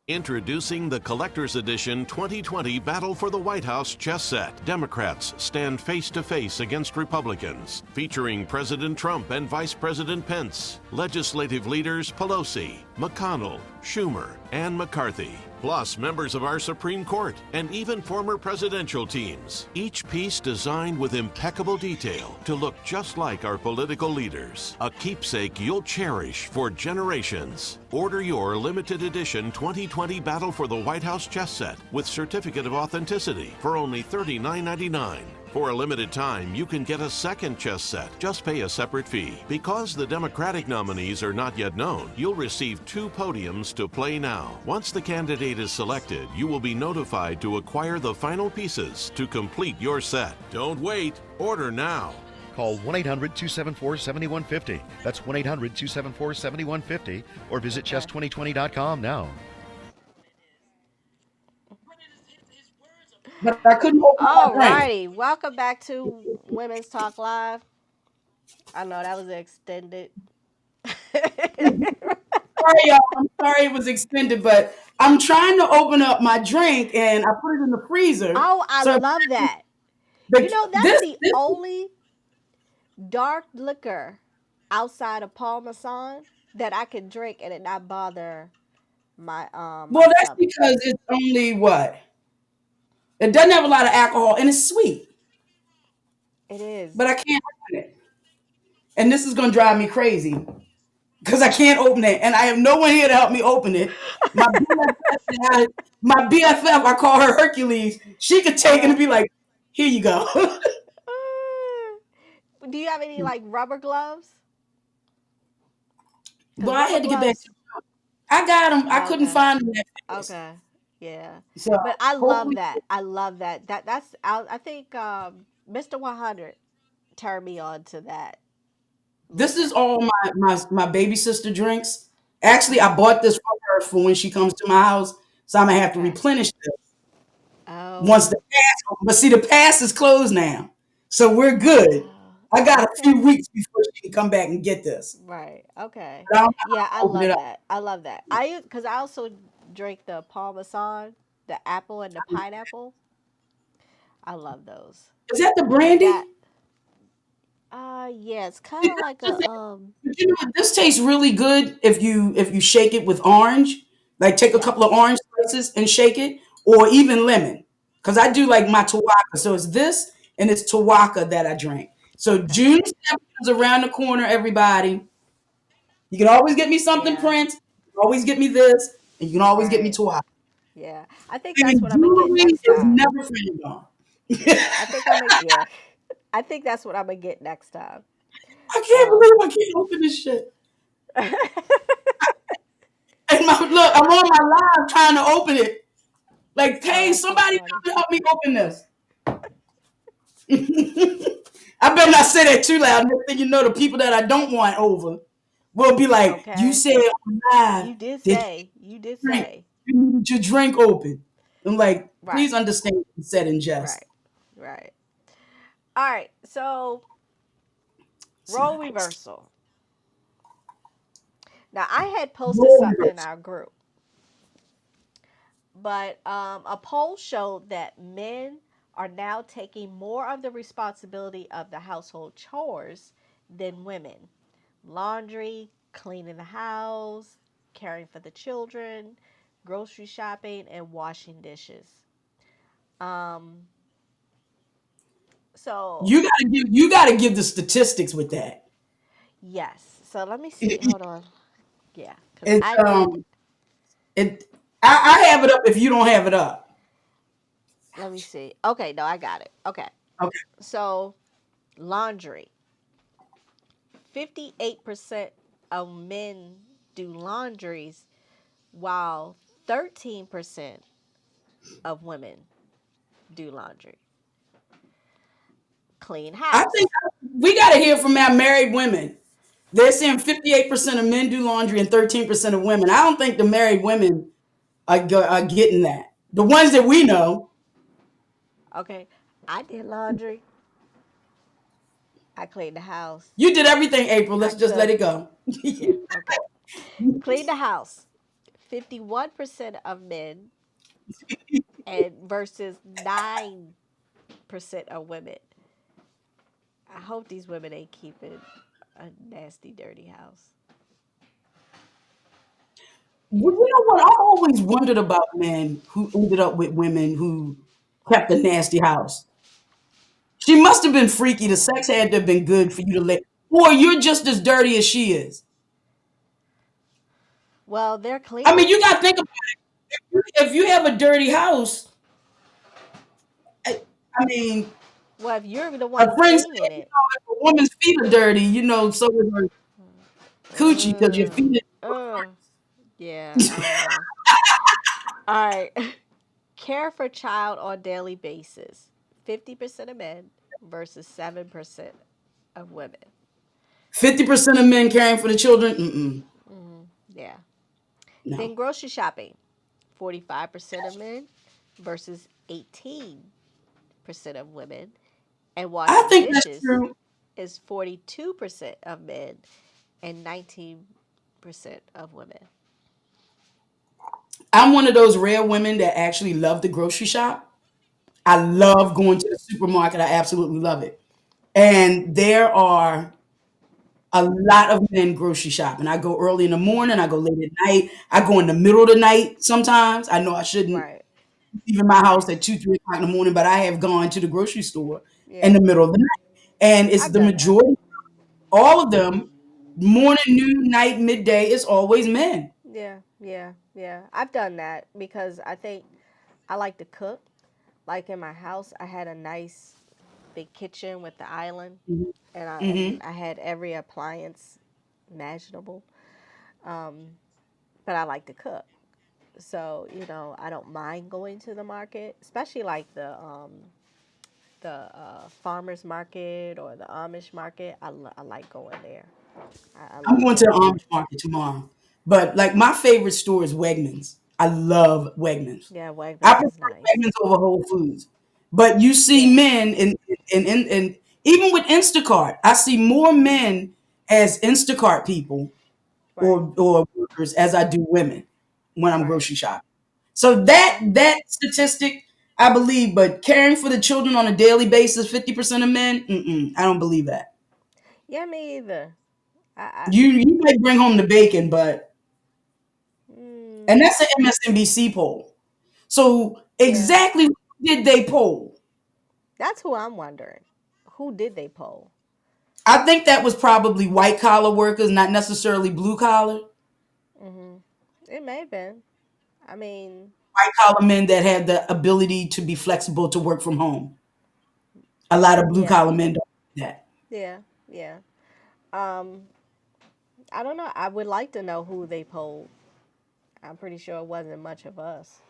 Introducing the Collector's Edition 2020 Battle for the White House chess set. Democrats stand face to face against Republicans. Featuring President Trump and Vice President Pence. Legislative leaders Pelosi, McConnell, Schumer, and McCarthy. Plus members of our Supreme Court and even former presidential teams. Each piece designed with impeccable detail to look just like our political leaders. A keepsake you'll cherish for generations. Order your limited edition 2020 Battle for the White House chess set with certificate of authenticity for only $39.99. For a limited time, you can get a second chess set. Just pay a separate fee. Because the Democratic nominees are not yet known, you'll receive 2 podiums to play now. Once the candidate is selected, you will be notified to acquire the final pieces to complete your set. Don't wait. Order now. Call 1-800-274-7150. That's 1-800-274-7150 or visit chess2020.com now. But I couldn't open my All drink. righty. Welcome back to Women's Talk Live. I know that was extended. Sorry, y'all. I'm sorry it was extended, but I'm trying to open up my drink and I put it in the freezer. Oh, I So love that. You know, that's the only dark liquor outside of Parmesan that I can drink and it not bother my well, my that's stomach. because it's only what? It doesn't have a lot of alcohol and it's sweet, It is. but I can't open it. And this is going to drive me crazy because I can't open it and I have no one here to help me open it. My BFF, I call her Hercules. She could take it and be like, here you go. Do you have any like rubber gloves? Because Well, I rubber had to get back. gloves. I got them. I Oh, couldn't okay. find them that fast. Okay. Yeah. So But I love hopefully, that. I love that. That's I think Mr. 100 turned me on to that this is liquor. all my baby sister drinks. Actually, I Mhm. bought this for her for when she comes to my house, so I'm gonna have to Okay. replenish this once the Oh. pass. But see, the pass is closed now, so we're good. Oh. I got a few Okay. weeks before she can come back and get this. Right. Okay. But I don't know Yeah, I how to open it love up. that. I love that. Because I also drink the Parmesan, the apple and the pineapple. I love those. Is that the Cause brandy? that yeah, it's See, kind of like this a is But you know what? This tastes really good if you shake it with orange. Like take a couple of yes. orange slices and shake it, or even lemon. Because I do like my Okay. Tawaka. So it's this and it's Tawaka that I drink. So Okay. June 7th is around the corner, everybody. You can always get me something, Yeah. Prince. You can always get me this, and you can always get me Right. Tawaka. Yeah. I think that's And what I'm gonna get jewelry next is time. never frowned on. I think I'm gonna yeah. I think that's what I'm gonna get next time. I can't Um. believe I can't open this shit. And look, I'm on my live trying to open it. Like, Oh, hey, that's so somebody funny. come and help me open this. I better not say that too loud. Next thing you know, the people that I don't want over will be like, "You Okay. said on live You did that say. You did drink, say. you needed your drink open." I'm like, please Right. understand what you said in jest. Right. Right. All right. So See my role ice. reversal. Now I had posted Roll something in reverse. our group, but a poll showed that men are now taking more of the responsibility of the household chores than women. Laundry, cleaning the house, caring for the children, grocery shopping, and washing dishes. Um, so You gotta give the statistics with that. yes. So let me see. Hold on. Yeah, because It's I did. it. I have it up if you don't have it up. Let me see. Okay, no, I got it. Okay. Okay. So laundry. 58% of men do laundries while 13% of women do laundry. Clean I think house. we got to hear from our married women. They're saying 58% of men do laundry and 13% of women. I don't think the married women are getting that. The ones that we know, Okay. I did laundry. I cleaned the house. you did everything, April. I Let's just let cooked. it go. Yeah, okay. Clean the house. 51% of men and versus 9% of women. I hope these women ain't keeping a nasty, dirty house. Well, you know what? I always wondered about men who ended up with women who kept a nasty house. She must have been freaky. The sex had to have been good for you to let, or you're just as dirty as she is. Well, they're I mean, cleaning. you got to think about it. If you have a dirty house, I, I mean, Well, if you're the a one friend said, cleaning it. if a woman's feet are dirty, so is her coochie because your Uh, feet uh, yeah, I don't know. All right. Care for child on daily basis. 50% of men versus 7% of women. 50% of men caring for the children. Mm-mm, Yeah. no, Then grocery shopping. 45% of men versus 18% of women. And I washing think that's dishes true. is 42% of men and 19% of women. I'm one of those rare women that actually love the grocery shop. I love going to the supermarket. I absolutely love it. And there are a lot of men grocery shopping. I go early in the morning, I go late at night, I go in the middle of the night sometimes. I know I shouldn't Right, leave in my house right. at 2, 3 o'clock in the morning, but I have gone to the grocery store in Yeah, the middle of the night. And it's I've the done that. majority, all of them, morning, noon, night, midday, it's always men. Yeah, yeah, yeah. I've done that because I think I like to cook. Like in my house, I had a nice big kitchen with the island, and I Hmm. and I had every appliance imaginable. Um, but I like to cook, so I don't mind going to the market, especially like the farmers market or the Amish market. I like going there. I I'm love going to the going there. Amish market tomorrow. But like my favorite store is Wegmans. I love Wegmans. Yeah, I Wegmans prefer is nice. Wegmans over Whole Foods. But you see Yeah, men in even with Instacart, I see more men as Instacart people right, or workers as I do women when I'm right. grocery shopping. So that Okay. that statistic I believe, but caring for the children on a daily basis, 50% of men, I don't believe that. Yeah, me either. I You might bring home the bacon, but and mm, that's an MSNBC poll. So yeah. exactly who did they poll? That's who I'm wondering. Who did they poll? I think that was probably white collar workers, not necessarily blue collar. Hmm. It may have been. I mean, White collar men that had the ability to be flexible to work from home. A lot of blue yeah, collar men don't do that. yeah, yeah. Um, I don't know. I would like to know who they polled. I'm pretty sure it wasn't much of us.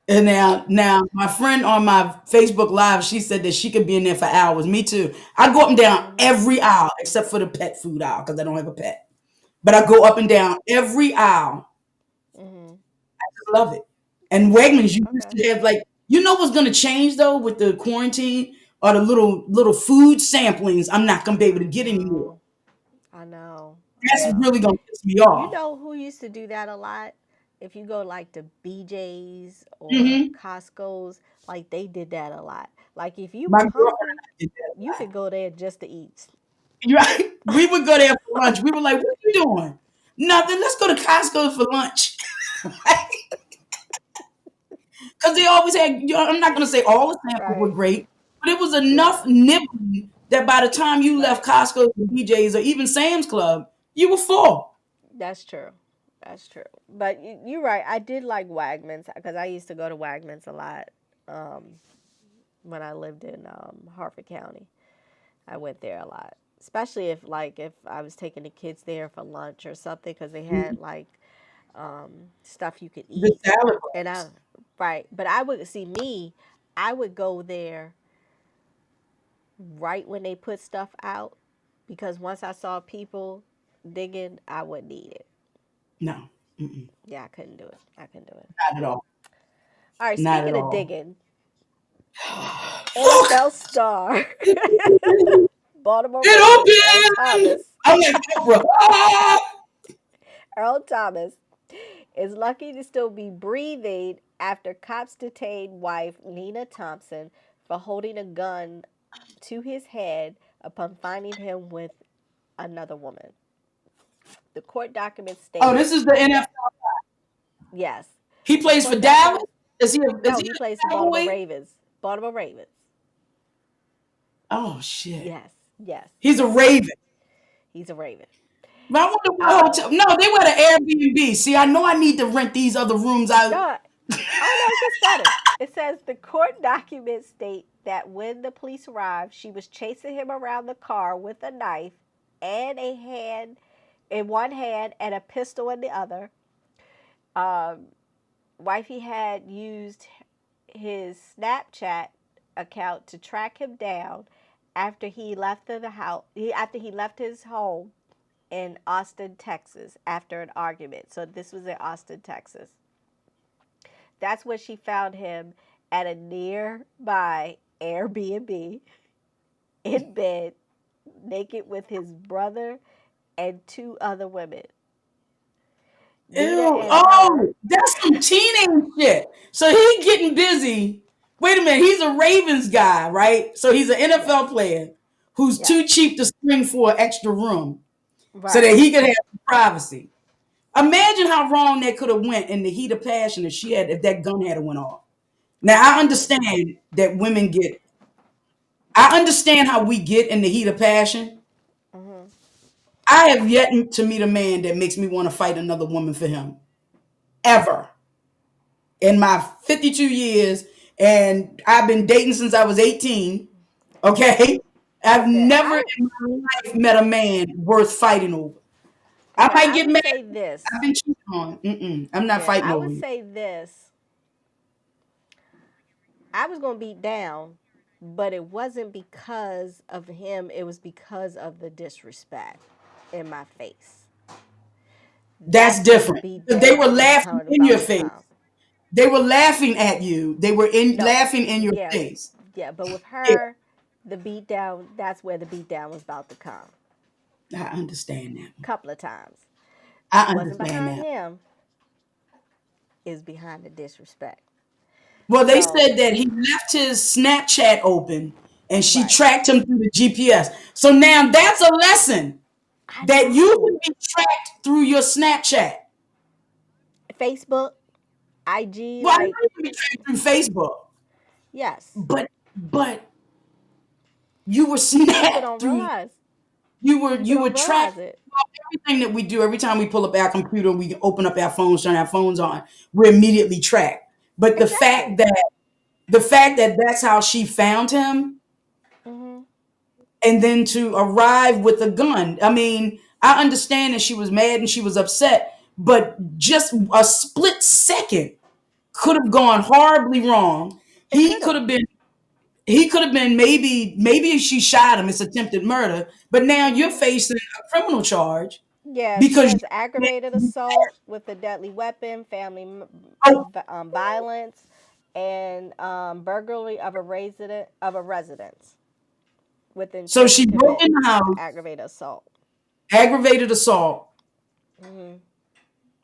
And now my friend on my Facebook Live, she said that she could be in there for hours. Me too. I go up and down Hmm. every aisle except for the pet food aisle because I don't have a pet. But I go up and down every aisle. Hmm. I love it. And Okay, Wegmans, you used okay. to have like, what's going to change though with the quarantine are the little food samplings. I'm not going to be able to I get anymore. know. I know. I That's know. really going to piss me You off. know who used to do that a lot? If you go like to BJ's or Hmm. Costco's, like they did that a lot. Like if you My were girlfriend hungry, and I did that. you could go there just to eat. You're right. We would go there for lunch. We were like, "What are you doing?" Nothing. Let's go to Costco for lunch. Because they always had. I'm not going to say all the samples were Right. great, but it was Yeah. enough nibbling that by the time you left Right. Costco, or BJ's, or even Sam's Club, you were full. That's true. That's true. But you're right. I did like Wagmans because I used to go to Wagmans a lot um, when I lived in Harford County. I went there a lot, especially if I was taking the kids there for lunch or something because they had like stuff you could The eat. salad And I, box. right, but I would see me, I would go there right when they put stuff out because once I saw people digging, I wouldn't eat it. No, mm-mm, Yeah, I couldn't do it. I couldn't do it. not at all. All right, Not at speaking of all. digging, Fuck! NFL star Baltimore It Ravens Earl opened! Thomas. I'm like Oprah. Ah! Earl Thomas is lucky to still be breathing after cops detained wife Nina Thompson for holding a gun to his head upon finding him with another woman. The court documents Oh, state this is the that NFL. yes, He the plays for court Dallas. documents. Is No, he he plays a for Baltimore Cowboy? Ravens. Baltimore Ravens. Oh shit. Yes, yes, He's a yes. Raven. He's a Raven. But I wonder what Um, hotel. No, they were the Airbnb. See, I know I need to rent these other rooms out. no, oh no, it gets better. It says the court documents state that when the police arrived, she was chasing him around the car with a knife and a hand in one hand and a pistol in the other. Um, Wifey had used his Snapchat account to track him down after he left the house. After he left his home in Austin, Texas, after an argument. So this was in Austin, Texas. That's when she found him at a nearby Airbnb in bed, naked with his brother and two other women. Nina Ew. and her, Oh, that's some teenage shit. So he getting busy. Wait a minute. He's a Ravens guy, right? So he's an yes, NFL player who's yes, too cheap to spring for an extra room so that right. he could have privacy. Imagine how wrong that could have went in the heat of passion if that gun had went off. Now I Exactly. understand that women get. I understand how we get in the heat of passion. Hmm. I have yet to meet a man that makes me want to fight another woman for him ever in my 52 years, and I've been dating since I was 18. Okay, I've Listen, never in my life met a man worth fighting over. I might I get would mad. say this. I've been cheated on. I'm not Yeah, fighting I over would you. say this. I was gonna beat down, but it wasn't because of him. It was because of the disrespect in my face. That's That's where the different. beat They were down was laughing coming in your about to face. come. They were laughing at you. They were No, laughing in your yeah, face. yeah, but with Yeah, her, the beat down. That's where the beat down was about to come. I understand that. Couple of times. I Wasn't understand behind that. him. Is behind the disrespect. Well, they So said that he left his Snapchat open and she right, tracked him through the GPS. So now that's a lesson I that you can know. be tracked through your Snapchat. Facebook, IG, Well, I know like you can be tracked through Facebook, yes, but you were people snapped don't through. realize. People You were don't tracked. realize it. Well, everything that we do, every time we pull up our computer, we open up our phones, turn our phones on, we're immediately tracked. But Exactly. the fact that that's how she found him, Hmm. and then to arrive with a gun. I mean, I understand that she was mad and she was upset, but just a split second could have gone horribly wrong. It He could could have. have been maybe she shot him. It's attempted murder, but now you're Hmm. facing a criminal charge Yeah, she because has aggravated assault with a deadly weapon, family oh, violence, and burglary of a residence with so intent to she broke commit in the house, aggravated assault. aggravated assault. Hmm.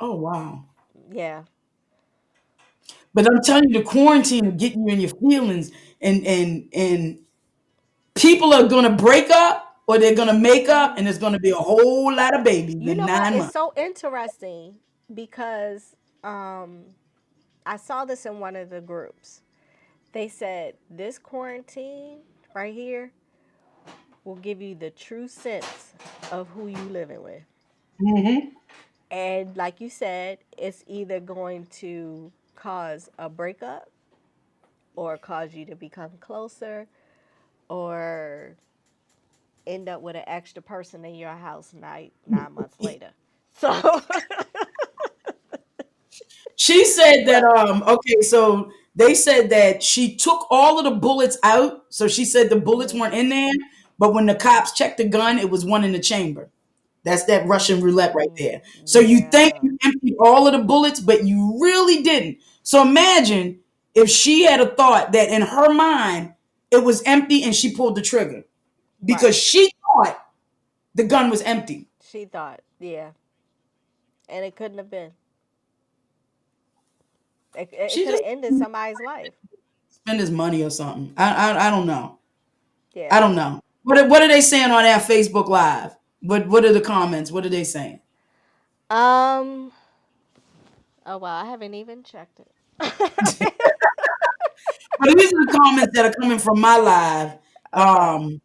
Oh wow. Yeah. But I'm telling you, the quarantine will get you in your feelings, and people are gonna break up or they're gonna make up, Hmm. and there's gonna be a whole lot of babies You in know what? nine It's months. so interesting because um, I saw this in one of the groups. They said this quarantine right here will give you the true sense of who you living with. Hmm. And like you said, it's either going to cause a breakup or cause you to become closer or end up with an extra person in your house 9 months later. So She said that okay, so they said that she took all of the bullets out. So she said the bullets Hmm. weren't in there, but when the cops checked the gun, it was one in the chamber. That's that Russian roulette right there. So you think Yeah. you emptied all of the bullets, but you really didn't. So imagine if she had a thought that in her mind it was empty and she pulled the trigger because Right. she thought the gun was empty. She thought, yeah, and it couldn't have been. It She could have just ended somebody's life. spend his money or something. I don't know. I Yeah. don't know. What are they saying on that Facebook Live? What are the comments? What are they saying? Um. Oh wow, I haven't even checked it. But these are the comments that are coming from my live. Okay. Um,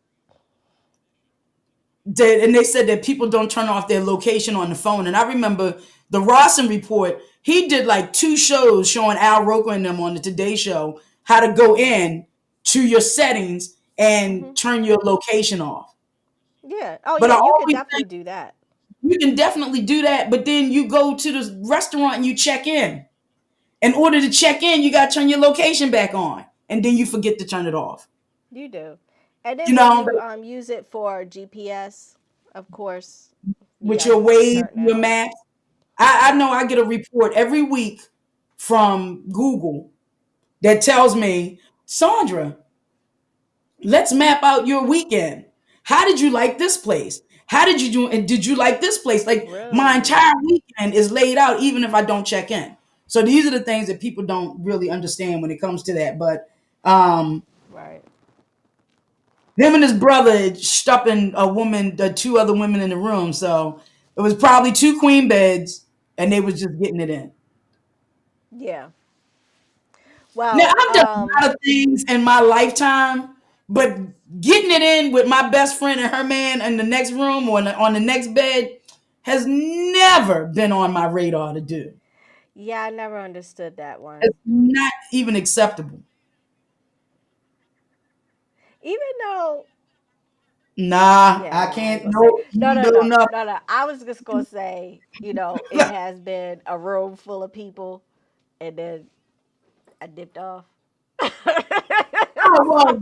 and they said that people don't turn off their location on the phone. And I remember the Rawson report. He did like 2 shows showing Al Roker and them on the Today Show how to go Mhm. in to your settings and Mhm. turn your location off. Yeah. Oh But yeah, I you could always definitely think do that. you can definitely do that. But then you go to the restaurant and you check in. In order to check in, you got to turn your location back on, and then you forget to turn it off. You do. And then You when know, you use it for GPS, of course, you with got your to Waze, turn that your on. maps. I Yep. know I get a report every week from Google that tells me, Sandra, let's map out your weekend. How did you like this place? How did you do? And did you like this place? Like my Really? entire weekend is laid out, even if I don't check in. So these are the things that people don't really understand when it comes to that. But um, Right. him and his brother stuffing a woman, 2 other women in the room. So it was probably 2 queen beds, and they was just getting it in. Yeah. Now Well, I've done a lot of things in my lifetime, but getting it in with my best friend and her man in the next room or on the next bed has never been on my radar to do. yeah, I never understood that one. It's not even acceptable. Even though, Nah, I yeah, I ain't can't. gonna say No, no, no, no, no, no. no, no. I was just gonna say, it has been a room full of people, and then I dipped off. Oh, well,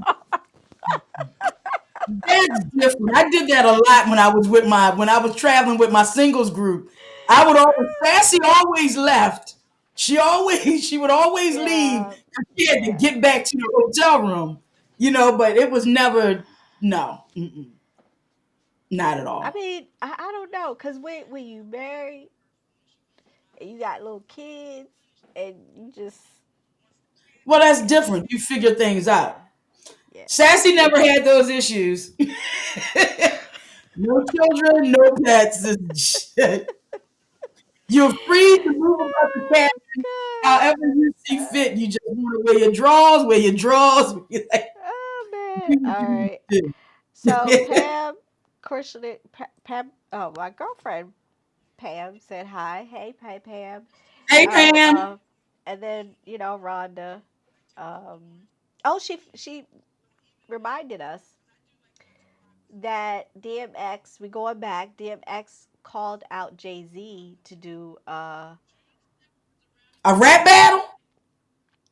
that's different. I did that a lot when I was traveling with my singles group. I would always Sassy always left. She would always leave. Yeah, She had to yeah. get back to the hotel room, but it was never no, not at I all. mean, I don't know, cause when you married and you got little kids and you just Well, that's yeah, different. You figure things yeah, out. yeah. Sassy never had those issues. No children, no pets. You're free to move about the cabin Oh however you see fit. You just want to wear your drawers, wear your drawers. Like, oh man. do what All you need right. to So do. Pam, Pam, oh my girlfriend Pam said hi. Hey Pam. Hey, Oh, Pam. and then Rhonda. Um, oh, she reminded us that DMX. We going back. DMX called out Jay Z to do. A rap battle?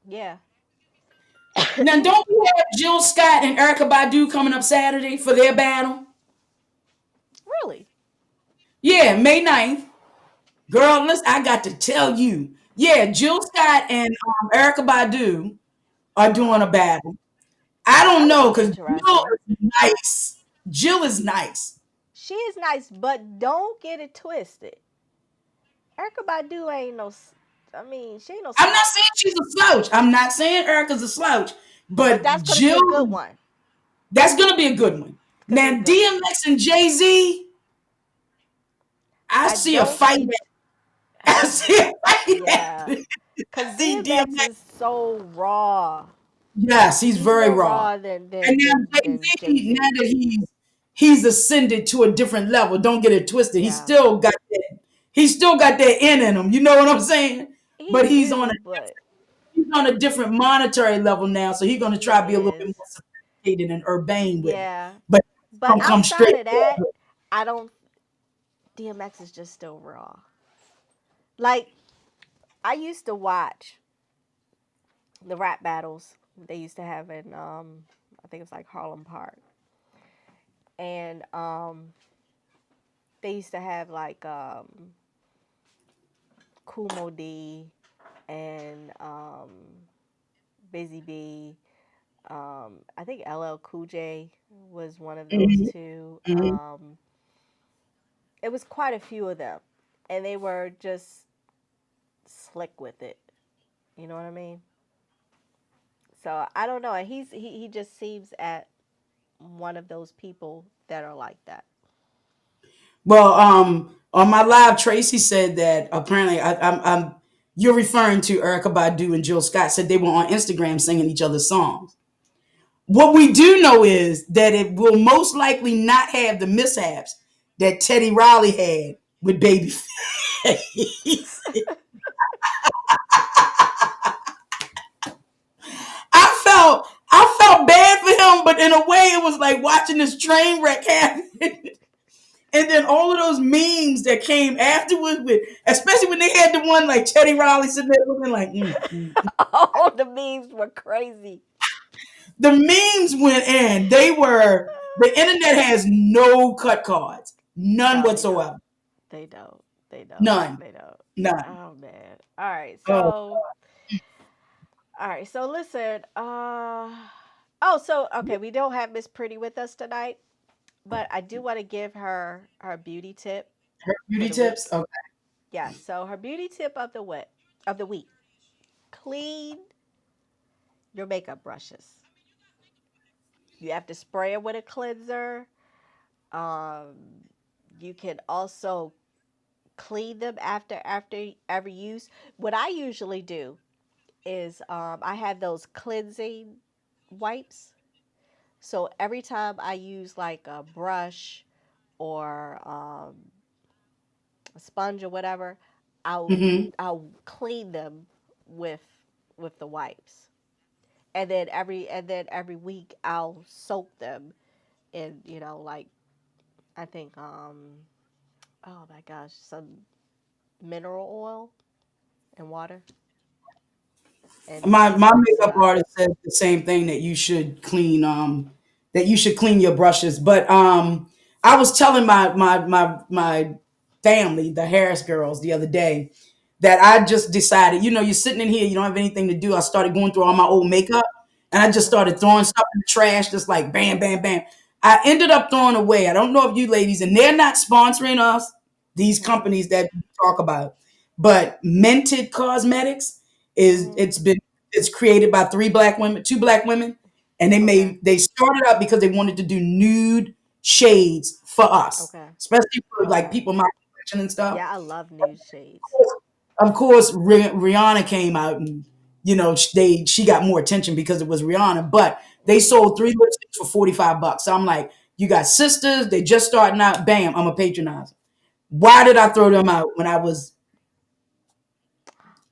Yeah. Now, don't we have Jill Scott and Erica Badu coming up Saturday for their battle? Really? Yeah, May 9th. Girl, listen, I got to tell you. Yeah, Jill Scott and Erica Badu are Uh huh. doing a battle. I don't That would know be because Jill interesting. is nice. Jill is nice. She is nice, but don't get it twisted. Erica Badu ain't no. I mean, she ain't no I'm not saying slouch. she's a slouch. I'm not saying Erica's a slouch, But but that's gonna be Jill, a good one. that's gonna be a good one. It's gonna be a Now good one. DMX and Jay Z, I I see a don't fight. see. I see a fight Yeah, happening. cause I see DMX DMX. is so raw. Yes, he's He's very more raw. raw than And than now than Jay than Jay Z, now Z. that he's ascended to a different level. Don't get it twisted. He Yeah, still got that. He still got that in him. You know what I'm saying? he But do, but he's on a different monetary level now. So he's gonna try he to be a little bit is. more sophisticated and urbane with it. Yeah, But but don't come outside straight of that, forward. I don't. DMX is just still raw. Like I used to watch the rap battles they used to have in I think it's like Harlem Park, and they used to have like Kumo D and Busy B. I think LL Cool J was one of those Hmm. two. Hmm. It was quite a few of them, and they were just slick with it. You know what I mean? So I don't know. He just seems at one of those people that are like that. Well, on my live, Tracy said that apparently I'm you're referring to Erica Badu and Jill Scott said they were on Instagram singing each other's songs. What we do know is that it will most likely not have the mishaps that Teddy Riley had with Babyface. I felt bad for him, but in a way, it was like watching this train wreck happen. And then all of those memes that came afterwards, with especially when they had the one like Teddy Riley sitting there looking like, Oh, the memes were crazy. the memes went in. The internet has no cut cards, none No, they don't. whatsoever, They don't. They don't. none, They don't. none. Oh man. All right. Oh, So all right. So listen. Oh, so okay. We don't have Miss Pretty with us tonight, but I do want to give her beauty tip her for beauty the tips. week. Okay. Yeah. So her beauty tip of the week: clean your makeup brushes. You have to spray it with a cleanser. Um, you can also clean them after every use. What I usually do is I have those cleansing wipes. So every time I use like a brush or a sponge or whatever, I'll Hmm. I'll clean them with with the wipes. And then every week I'll soak them in, like I think oh my gosh, some mineral oil and water and My just rinse it makeup off. artist says the same thing, that you should clean your brushes. But I was telling my family, the Harris girls, the other day that I just decided, you're sitting in here, you don't have anything to do. I started going through all my old makeup and I just started Mhm. throwing stuff in the trash, just like bam, bam, bam. I ended up throwing away. I don't know if you ladies, and they're not sponsoring us, these Mhm. companies that we talk about, but Mented Cosmetics is Mhm. it's been it's created by two black women, and Okay. they started up because they wanted to do nude shades for us, Okay. especially for like Okay. people my complexion and stuff. Yeah, I love nude shades. Of course, Rihanna came out, and she got more attention because it was Rihanna. But they Mhm. sold three lipsticks for $45. So I'm like, you got sisters, they just starting out. Bam, I'm a patronizer. Why did I throw them out when I was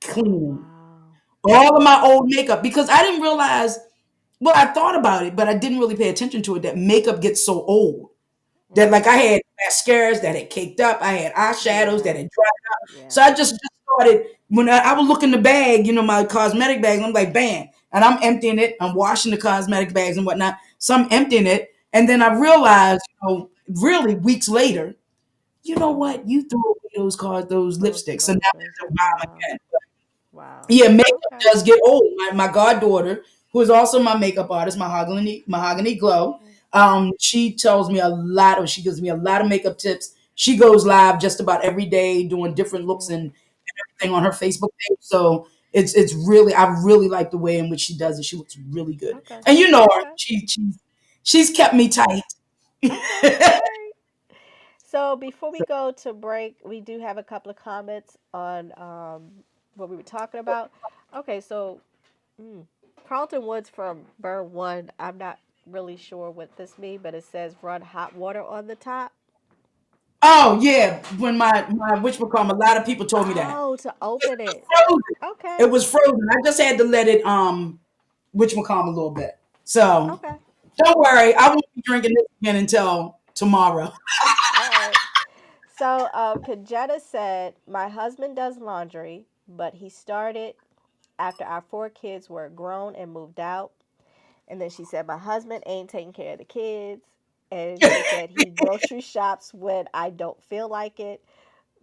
Oh cleaning wow. all of my old makeup? Because I didn't realize. Well, I thought about it, but I didn't really pay attention to it. That makeup gets so old that like Mhm. I had mascaras that had caked up, I had eyeshadows that Yeah. had dried up. So Yeah. I just started when I would look in the bag, my cosmetic bags. I'm like, bam, and I'm emptying it. I'm washing the cosmetic bags and whatnot. So I'm emptying it, and then I Mhm. realized, really weeks later, you know Mhm. what? You threw away those Those lipsticks, so now I brushes. have to buy them Wow. again. Wow. Yeah, makeup Okay. does get old. My goddaughter, who is also my makeup artist, Mahogany Glow, Mhm. she tells me a lot of she gives me a lot of makeup tips. She goes live just about every day doing different looks Mhm. and everything on her Facebook page. So it's really I really like the way in which she does it. She looks really good. Okay. And you know her. Okay. She's kept me tight. Okay. All right. So before we go to break, we do have a couple of comments on what we were talking about. Okay, so mm, Carlton Woods from Burn One. I'm not really sure what this means, but it says run hot water on the top. Oh yeah. When my which become a lot of people told me that. Oh, to open it. Frozen. Okay. It was frozen. I just had to let it which a little bit. So Okay. don't worry, I Okay. won't be drinking this again until tomorrow. All right. So, Kajetta said, my husband does laundry. but he started after our 4 kids were grown and moved out. And then she said, my husband ain't taking care of the kids. And she said, he grocery shops when I don't feel like it,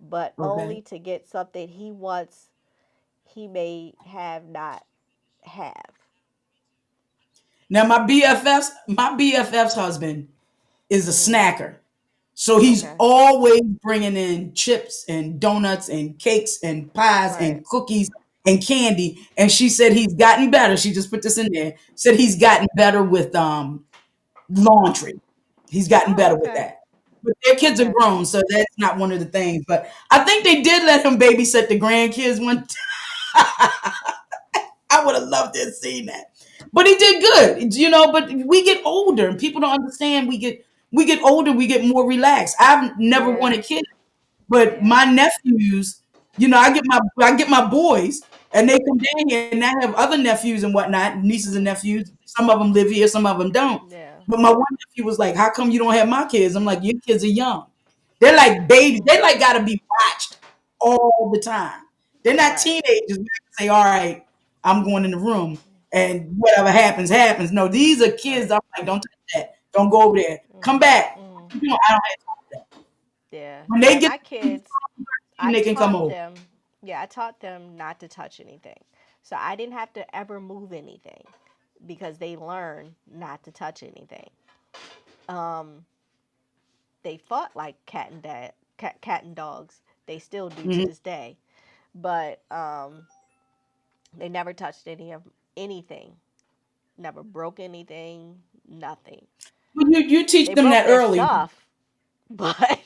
but Okay. only to get something he wants he may have not have. Now my BFF's husband is a Mm-hmm. snacker. So he's Okay. always bringing in chips and donuts and cakes and pies Right. and cookies and candy. And she said he's gotten better. She just put this in there. Said he's gotten better with laundry. He's gotten Oh, better with okay. that. But their kids are Okay. grown, so that's not one of the things. But I think they did let him babysit the grandkids one. I would have loved to have seen that. But he did good, But we get older, and people don't understand. We get older, we get more relaxed. I've never Yeah. wanted kids, but Yeah. my nephews, I get my boys, and they come down here, and I have other nephews and whatnot, nieces and nephews. Some of them live here, some of them don't. Yeah. But my one nephew was like, "How come you don't have my kids?" I'm like, "Your kids are young. They're like babies. Mm-hmm. They like got to be watched all the time. They're not Right. teenagers. We can say, all right, I'm going in the room, and whatever happens, happens. No, these are kids. Right. I'm like, don't touch that. Don't go over there. Come back. Mm-hmm. You know, I don't have time for that. Yeah. When they Yeah. get My kids, I they can come taught over. them, yeah, I taught them not to touch anything. So I didn't have to ever move anything because they learned not to touch anything. Um, they fought like cat and dogs. They still do to Mhm. this day. But they never touched anything. Never broke anything. Nothing. But you teach They them broke that their early. stuff, but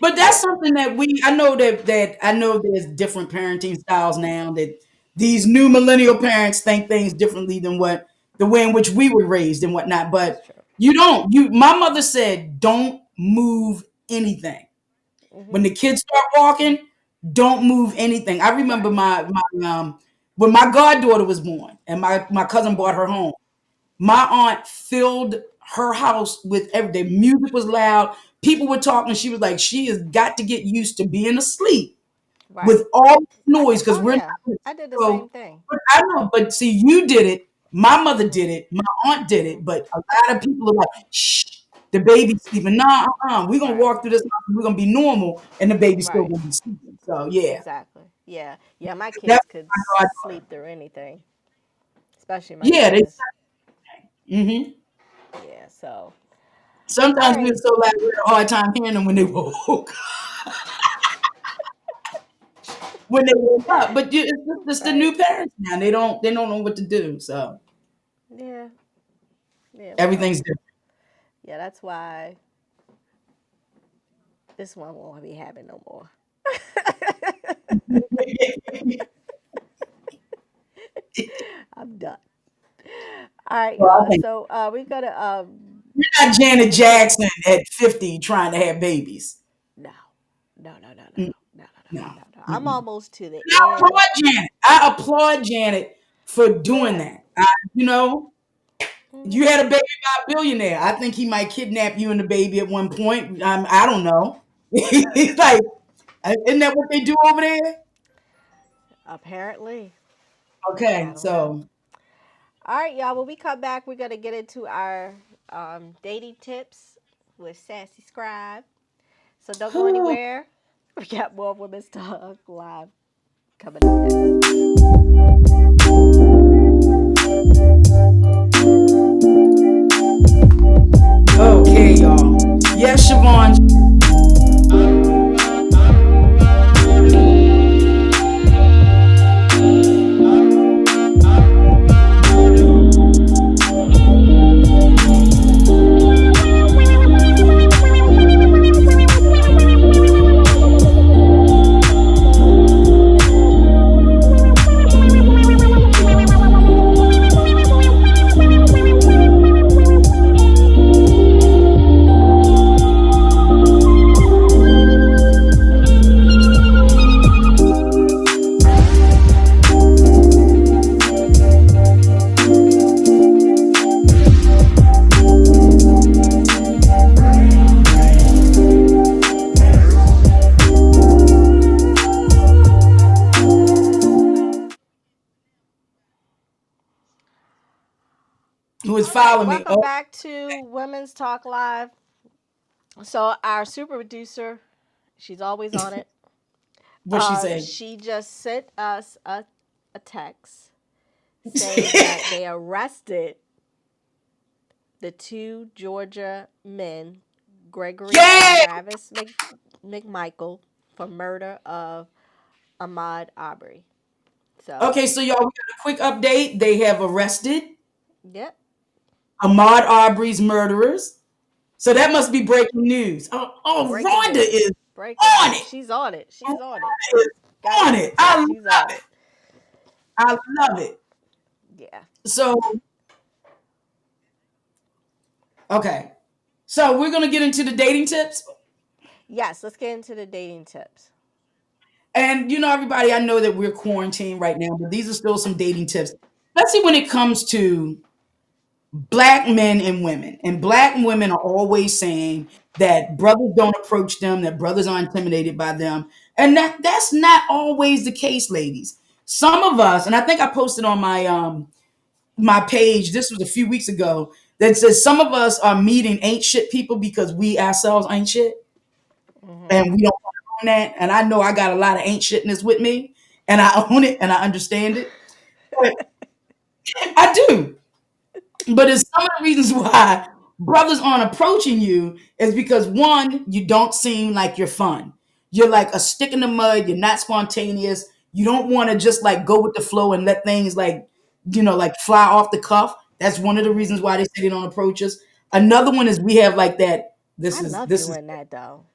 But that's yeah. something that I know there's different parenting styles now, that these new millennial parents think things differently than what the way in which we were raised and whatnot. That's But true. my mother said, don't move anything. When Mhm. the kids start walking, don't move anything. I remember Right. my when my goddaughter was born and my cousin brought Mhm. her home. My aunt filled her house with everything. Music was loud. People were talking. She was like, she has got to get used to being asleep Right. with all the noise because Oh we're yeah. not. I did the So, same thing. but I know. But see, you did it. My mother did Mhm. it. My aunt did Mhm. it. But a lot of people are like, shh, the baby's sleeping. Nah, we're gonna Right. walk through this house and we're gonna be normal, and the baby's still Right. gonna be sleeping. So yeah, Exactly. Yeah. Yeah. My that's kids could my goddaughter. sleep through anything, especially my Yeah, they. youngest. hmm Yeah. So. All Sometimes we were right. so loud we had a hard time hearing them when they woke up. But it's the Right. new parents now. They don't know what to do. So Yeah. Yeah. Well. everything's different. Yeah. That's why this one won't be happening no more. I'm done. All right, Well, I y'all. think So we're gonna you're not Janet get to Jackson at 50 trying to have babies. no, no, no, no, no, Mm, no, no, No. no, no. I'm Mm-mm. almost to the And end. I applaud Janet for doing Yeah. that. You know, you Hmm. had a baby by a billionaire. I think he might kidnap you and the baby at one point. I don't know. He's like, isn't that what they do over there? Apparently, Okay, I don't know. so All right, y'all. When we come back, we're gonna get into our dating tips with Sassy Scribe. So don't go anywhere. We got more Women's Talk live coming up next. okay, y'all. Yes, Siobhan. All right, follow me. welcome Oh, back to Women's Talk Live. So our super producer, she's always on it. what she say? She just sent us a text saying that they arrested the two Georgia men, Gregory and Yeah. Travis McMichael, for murder of Ahmaud Arbery. So, Okay, so y'all, we got a quick update. They have arrested yep, Ahmaud Arbery's murderers. So that must be breaking news. Oh, breaking Rhonda news. is Breaking on news. it. She's on it. She's on it. Rhonda is Got to on give it. it to her. She's on it. I love it. Yeah. So, okay. So we're gonna get into the dating tips. Yes, let's get into the dating tips. And everybody, I know that we're quarantined right now, but these are still some dating tips. Let's see when it comes to black men and women. And black women are always saying that brothers don't approach them, that brothers are intimidated by them. And that's not always the case, ladies. Some of us, and I think I posted on my page, this was a few weeks ago, that says some of us are meeting ain't shit people because we ourselves ain't shit. Hmm. And we don't want to own that. And I know I got a lot of ain't shitness with me, and I own it and I understand it. But I do. But it's some of the reasons why brothers aren't approaching you is because one, you don't seem like you're fun. You're like a stick in the mud. You're not spontaneous. You don't want to just like go with the flow and let things like fly off the cuff. That's one of the reasons Hmm. why they say they don't approach us. Another one is we have like that. This I is love this is doing that though.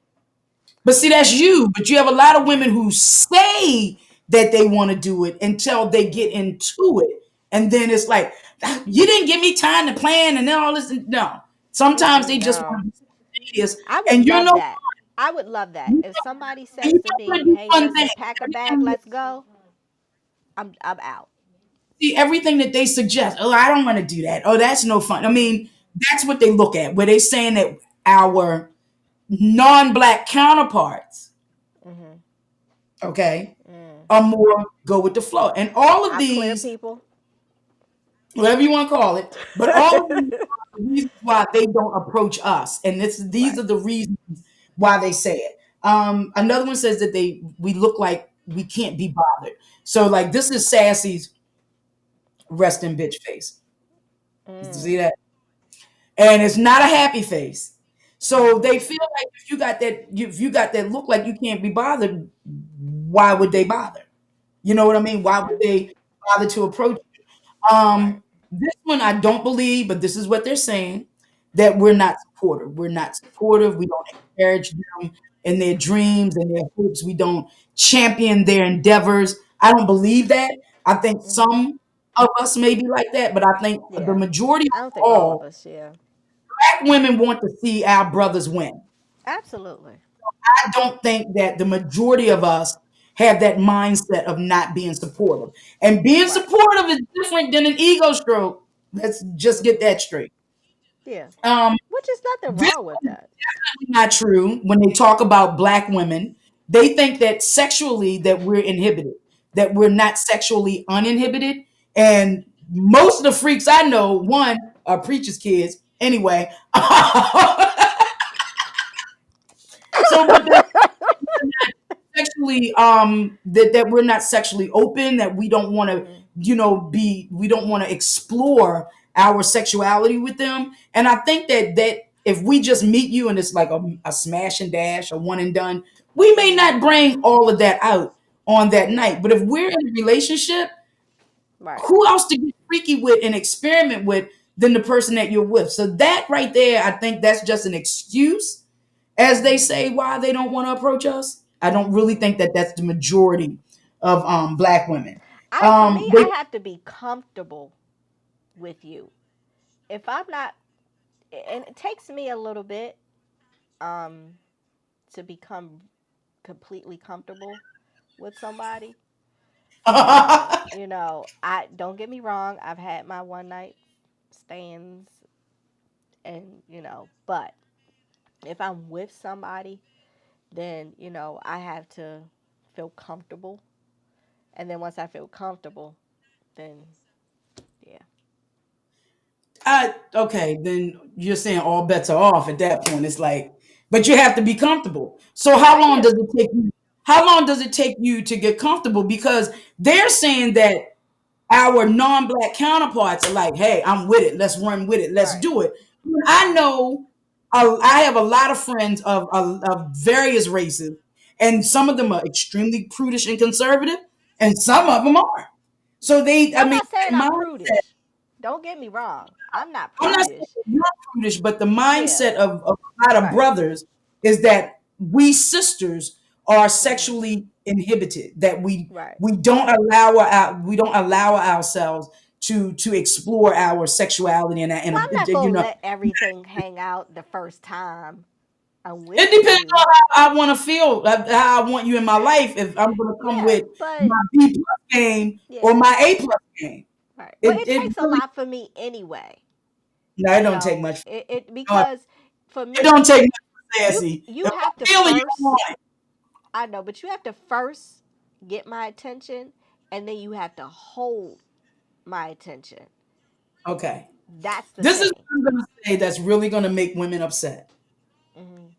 But see, that's you. But you have a lot of women who say that they want to do it until they get into it. And then it's like, "Ah, you didn't give me time to plan and then all this. No. Sometimes they Mm-mm, just no. want to be spontaneous. I would And you're love no that. I would love that. you If somebody don't, says you to don't want me, to do "Hey, fun listen, things. pack a bag, Everything, let's go," I'm out. see, everything that they suggest, oh, I don't want to do that. Oh, that's no fun. I mean, that's what they look at, where they saying that our non-black counterparts, Hmm. okay, Mm. are more go with the flow. And all of I clear these people. whatever you want to call it. But all of these are the reasons why they don't approach us, and these Right. are the reasons why they say it. Another one says that we look like we can't be bothered. So like this is Sassy's resting bitch face. See Mm. that? And it's not a happy face. So Hmm. they feel like if you got that look like you can't be bothered, why would they bother? You know what I mean? Why would Yeah. they bother to approach? Right. This one I don't believe, but this is what they're saying that we're not supportive. We're not supportive. We don't encourage them in their dreams and their hopes. We don't champion their endeavors. I don't believe that. I think Hmm. some of us may be like that, but I think the Yeah. majority I of don't think all of all us. Yeah. black women want to see our brothers win. Absolutely. I don't think that the majority of us have that mindset of not being supportive. And being Right. supportive is different than an ego stroke. Let's just get that straight. Yeah. Um, Which is nothing this wrong with is that. not true when they talk about black women. They think that sexually that we're inhibited, that we're not sexually uninhibited. And most of the freaks I know, one, are preachers' kids. Anyway. So, but they're sexually that we're not sexually open, that we don't want to Mm. we don't want to explore our sexuality with them. And I think that if we just meet you and it's like a smash and dash, a one and done, we may Hmm. not bring all of that out on that night. But if we're in a relationship, Right. who else to get freaky with and experiment with than the person that you're with? So that right there, I think that's just an excuse, as they Hmm. say, why they don't want to approach us. I don't really Hmm. think that that's the majority of black women. For me, They I have to be comfortable with you. If I'm not, and it takes me a little bit um to become completely comfortable with somebody. I don't get me wrong, I've had my one night stands, and but if I'm with somebody, then I have to feel comfortable, and then once I feel comfortable, then yeah. Okay, then you're saying all bets are off at that point. It's like, but you have to be comfortable. So how I long do. does it take you? How long does it take you to get comfortable? Because they're saying that our non-black counterparts are like, "Hey, I'm with it. Let's run with it. Let's Right. do it." I Right. know I have a lot of friends of various races, and some of them are extremely prudish and conservative, and some of them are. So I I'm mean, not saying my I'm mindset. prudish. Don't get me wrong. I'm not I'm not saying prudish. that you're prudish, but the Yeah. mindset of a lot of Right. brothers is that we sisters are Hmm. sexually inhibited. That Right. we don't allow ourselves to explore our sexuality in Well, I'm not gonna a. let everything hang out the first time I'm with It depends on you. how I want to feel, how I want you in my life. If I'm going to come Yeah, with but my B plus game or yeah, my A plus game, right. Well, it it it takes a really lot for me anyway. no, it You don't take know, much. it No, because for it don't me, take much, you sassy. you If have to I'm feeling you, I first. want it. I know, but you have to first get my attention, and then you have to hold my attention. Okay. That's the This is thing. what I'm going to say that's really going to make women upset. Hmm.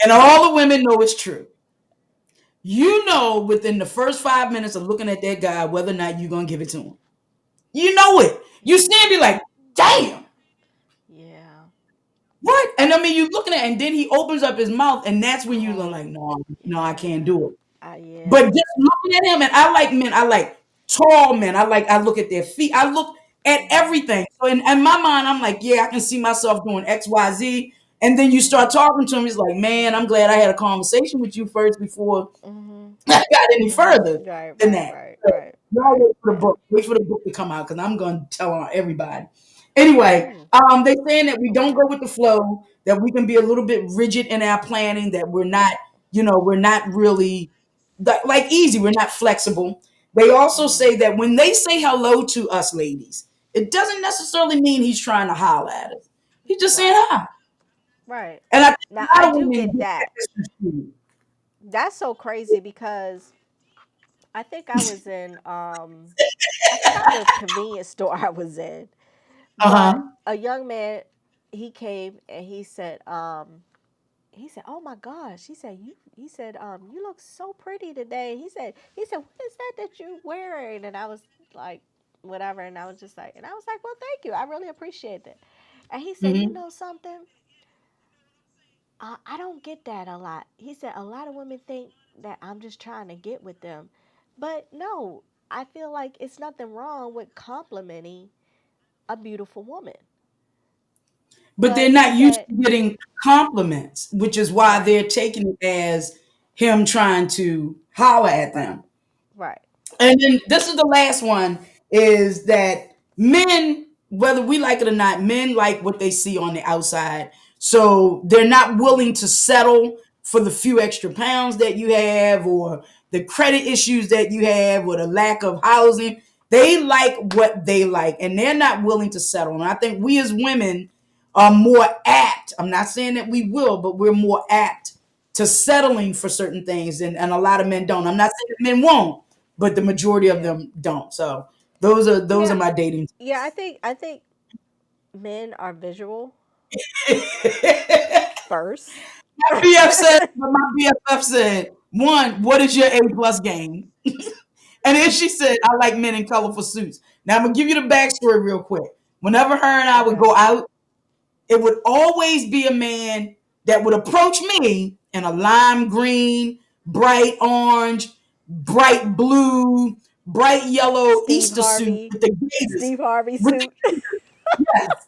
And all the women know it's true. You know, within the first 5 minutes of looking at that guy, whether or not you're going to give it to him. You know it. You Yeah. stand be like, damn, Yeah. what? And I mean, you looking at, and then he opens up his mouth, and that's when you're Oh. like, no, no, I can't Yeah. do it. But Yeah. just looking at him, and I like men, I like tall men. I look at their feet. I look at Hmm. everything. So in my mind, I'm like, yeah, I can see myself doing X, Y, Z. And then you start Hmm. talking to him. He's like, man, I'm glad I had a conversation with you first before Hmm. I got any Hmm. further Right. than Right. that. Right. So Right. y'all Right. wait for the Yeah. book. Wait for the book to come out because I'm going to tell on everybody. Anyway, Ooh. they saying that we don't Okay. go with the flow, that we can be a little bit rigid in our planning, that we're not really like easy. We're not flexible. They also Hmm. say that when they say hello to us ladies, it doesn't necessarily mean he's trying to holler at us. He's just saying Right. hi. Right. And I think Now a I lot of do women get get that. that misconstrued. That's so crazy because I think I was in I forgot what convenience store I was in, Uh but huh. a young man, he came and he said, "Oh my gosh," he said, "You look so pretty today." He said, "What is that you wearing?" And I was like, whatever, and I was like, "Well, thank you, I really appreciate that." And he said, "You Hmm. know something? I don't get that a lot." He said, "A lot of women think that I'm just trying to get with them, but no, I feel like it's nothing wrong with complimenting a beautiful woman." But But they're he not used said, to getting compliments, which is why right, they're taking it as him trying to holler at right, them. right, And then this is the last one is that men, whether we like it or not, men like what they see on the outside. So they're not willing to settle for the few extra pounds that you have or the credit issues that you have or the lack of housing. They like what they like and they're not willing to settle. And I think we as women are more apt. I'm not saying that we will, but we're more apt to settling for certain things and a lot of men don't. I'm not saying that men won't, but the majority of yeah, them don't. So those are yeah, my dating yeah. tips. I think men are visual My first. BF said, but my BFF said, one, what is your A plus game? And then she said, I like men in colorful suits. Now I'm gonna give you the backstory real quick. Whenever her and I would Okay. go out, it would always be a man that would approach me in a lime green, bright orange, bright blue, bright yellow Steve Easter suit Harvey, with the gators. Steve Harvey With suit. the, yes.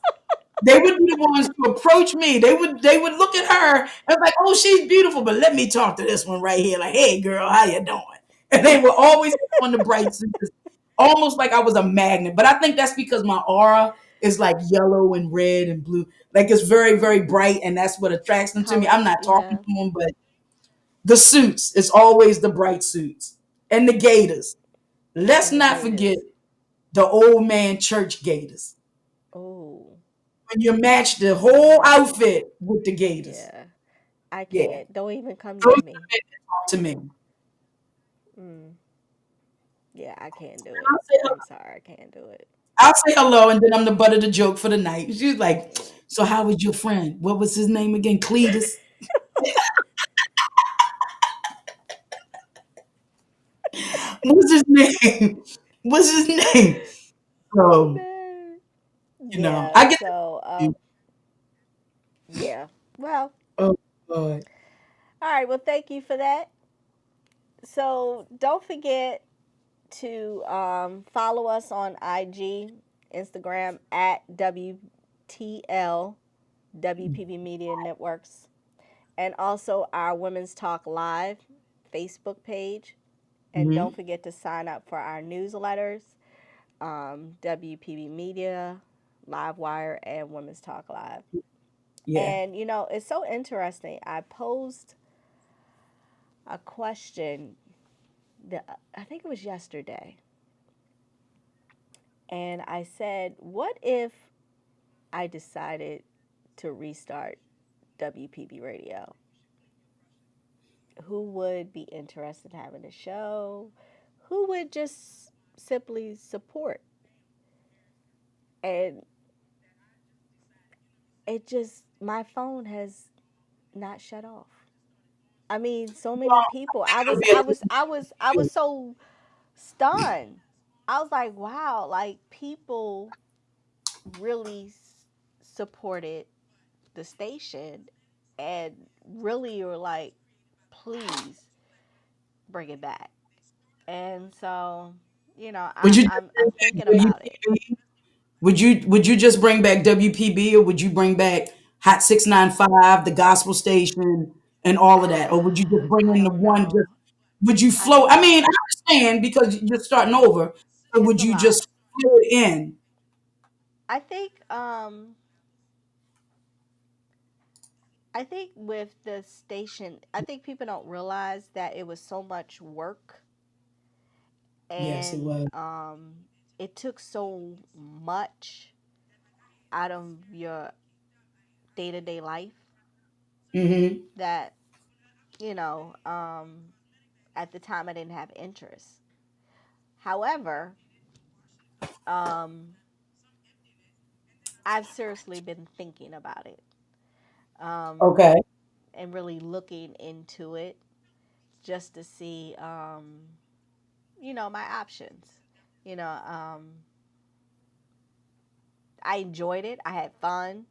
They would be the ones to approach me. They would look at her and like, oh, she's beautiful, but let me talk to this one right here. Like, hey girl, how you doing? And they were always on the bright suits, almost like I was a magnet. But I think that's because my aura is like yellow and red and blue. Like it's very, very bright, and that's what attracts them to me. I'm Colors, not talking yeah. to them, but the suits, it's always the bright suits. And the gators. Let's And the not forget gators. the old man church gators. Oh, When you match the whole yeah, outfit with the gators. yeah. I Yeah. can't. Don't even come Those near are me. the men that talk to me. And Mm, yeah, I can't do I it. say, I'm sorry, I can't do it. I'll say hello, and then I'm the butt of the joke for the night. She's like, "So how was your friend? What was his name again? Cletus? What's his name? What's his name?" Oh So man. I Yeah. get. So yeah. Well, Oh God. all right. Well, thank you for that. So don't forget to follow us on IG, Instagram at WTL WPB Media Networks, and also our Women's Talk Live Facebook page. And Hmm. don't forget to sign up for our newsletters, WPB Media, Livewire, and Women's Talk Live. Yeah. And it's so interesting. I posed a question that I think it was yesterday, and I said, "What if I decided to restart WPB Radio? Who would be interested in having a show? Who would just simply support?" And it just my phone has not shut off. I mean, so many people. I It'll was be I a was I was I was so stunned. I was like, wow, like people really supported the station and really were like, please bring it back. And so, Would I'm you just I'm bring I'm back thinking about it. WPB? Would you just bring back WPB, or would you bring back Hot 695, the gospel station, and all of that? Or would you just bring I in the don't one know. just would you I don't float? I mean, I know. understand because you're starting over. So It's would a you lot. just float in? I think I think with the station, I think people don't realize that it was so much work, Yes, it and was. it took so much out of your day-to-day life Hmm. that, you know, um, at the time I didn't have interest. However, um, I've seriously been thinking about it, um, Okay. and really looking into it just to see, my options. You know, I enjoyed it. I had fun.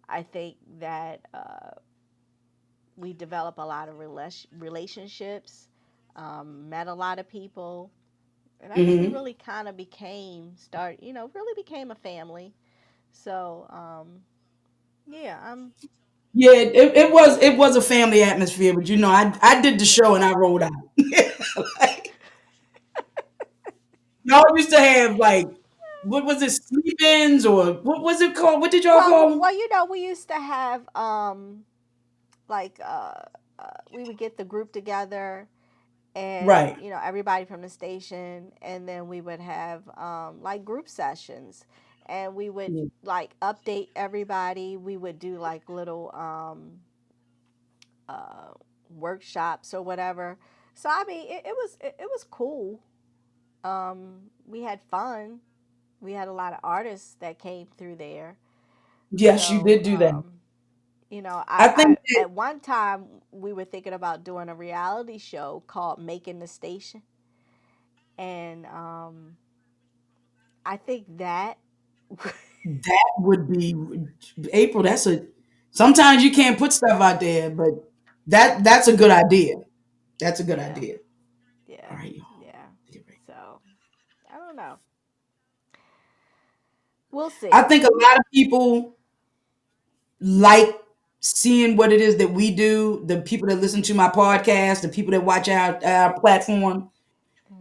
I think that we developed a lot of relationships, met a lot of people, and I think we Hmm. really kind of really became a family. So, yeah, Yeah, it was a family atmosphere, but I did the yeah. show and I rolled out. Like, y'all used to have like what was it, sleep-ins, or what was it called? What did y'all call them? Well, we used to have like we would get the group together and Right. everybody from the station, and then we would have like group sessions, and we would Yeah. like update everybody. We would do like little uh, workshops or whatever. So I mean, it was cool. We had fun. We had a lot of artists that came through there. Yes, you So did do that. I, I think that at one time we were thinking about doing a reality show called Making the Station, and I think that that would be April. That's a sometimes you can't put stuff out there, but that's a good idea. That's a good yeah, idea. All yeah, right, y'all. yeah. So I don't know. We'll I see. think a lot of people like seeing what it is that we do, the people that listen to my podcast, the people that watch our platform.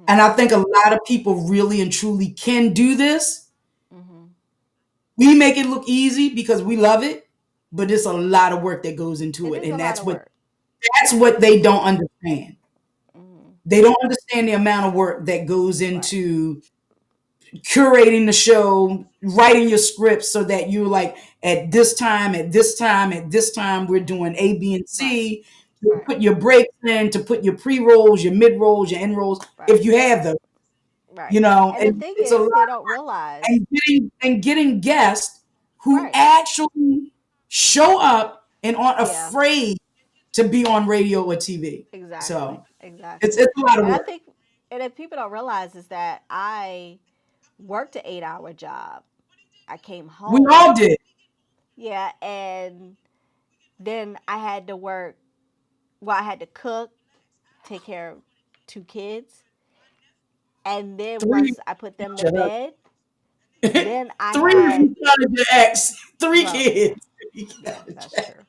And Mhm. I think a lot of people really and truly can do this. Mhm. We make it look easy because we love it, but it's a lot of work that goes into It it. is a And lot that's of what work. that's what they don't understand. Mhm. They don't understand the amount of work that goes Right. into curating the show, writing your scripts so that you're like, at this time, at this time, at this time, we're doing A, B, and Right. C. To Right. put your breaks in, to put your pre rolls, your mid rolls, your end rolls, Right. if you have those. Right. And the thing it's a is, lot, they don't realize. and getting guests who Right. actually show up and aren't Yeah. afraid to be on radio or TV. Exactly. So Exactly. it's a lot of And I work. think, and if people don't realize is that I worked an 8-hour job. I came We all home. did. Yeah, and then I had to work. Well, I had to cook, take care of 2 kids, and then Three. once I put them to Shut up. bed, then I Three if had you counted your ex. Three well, kids. if you yeah, counted that's your ex. true.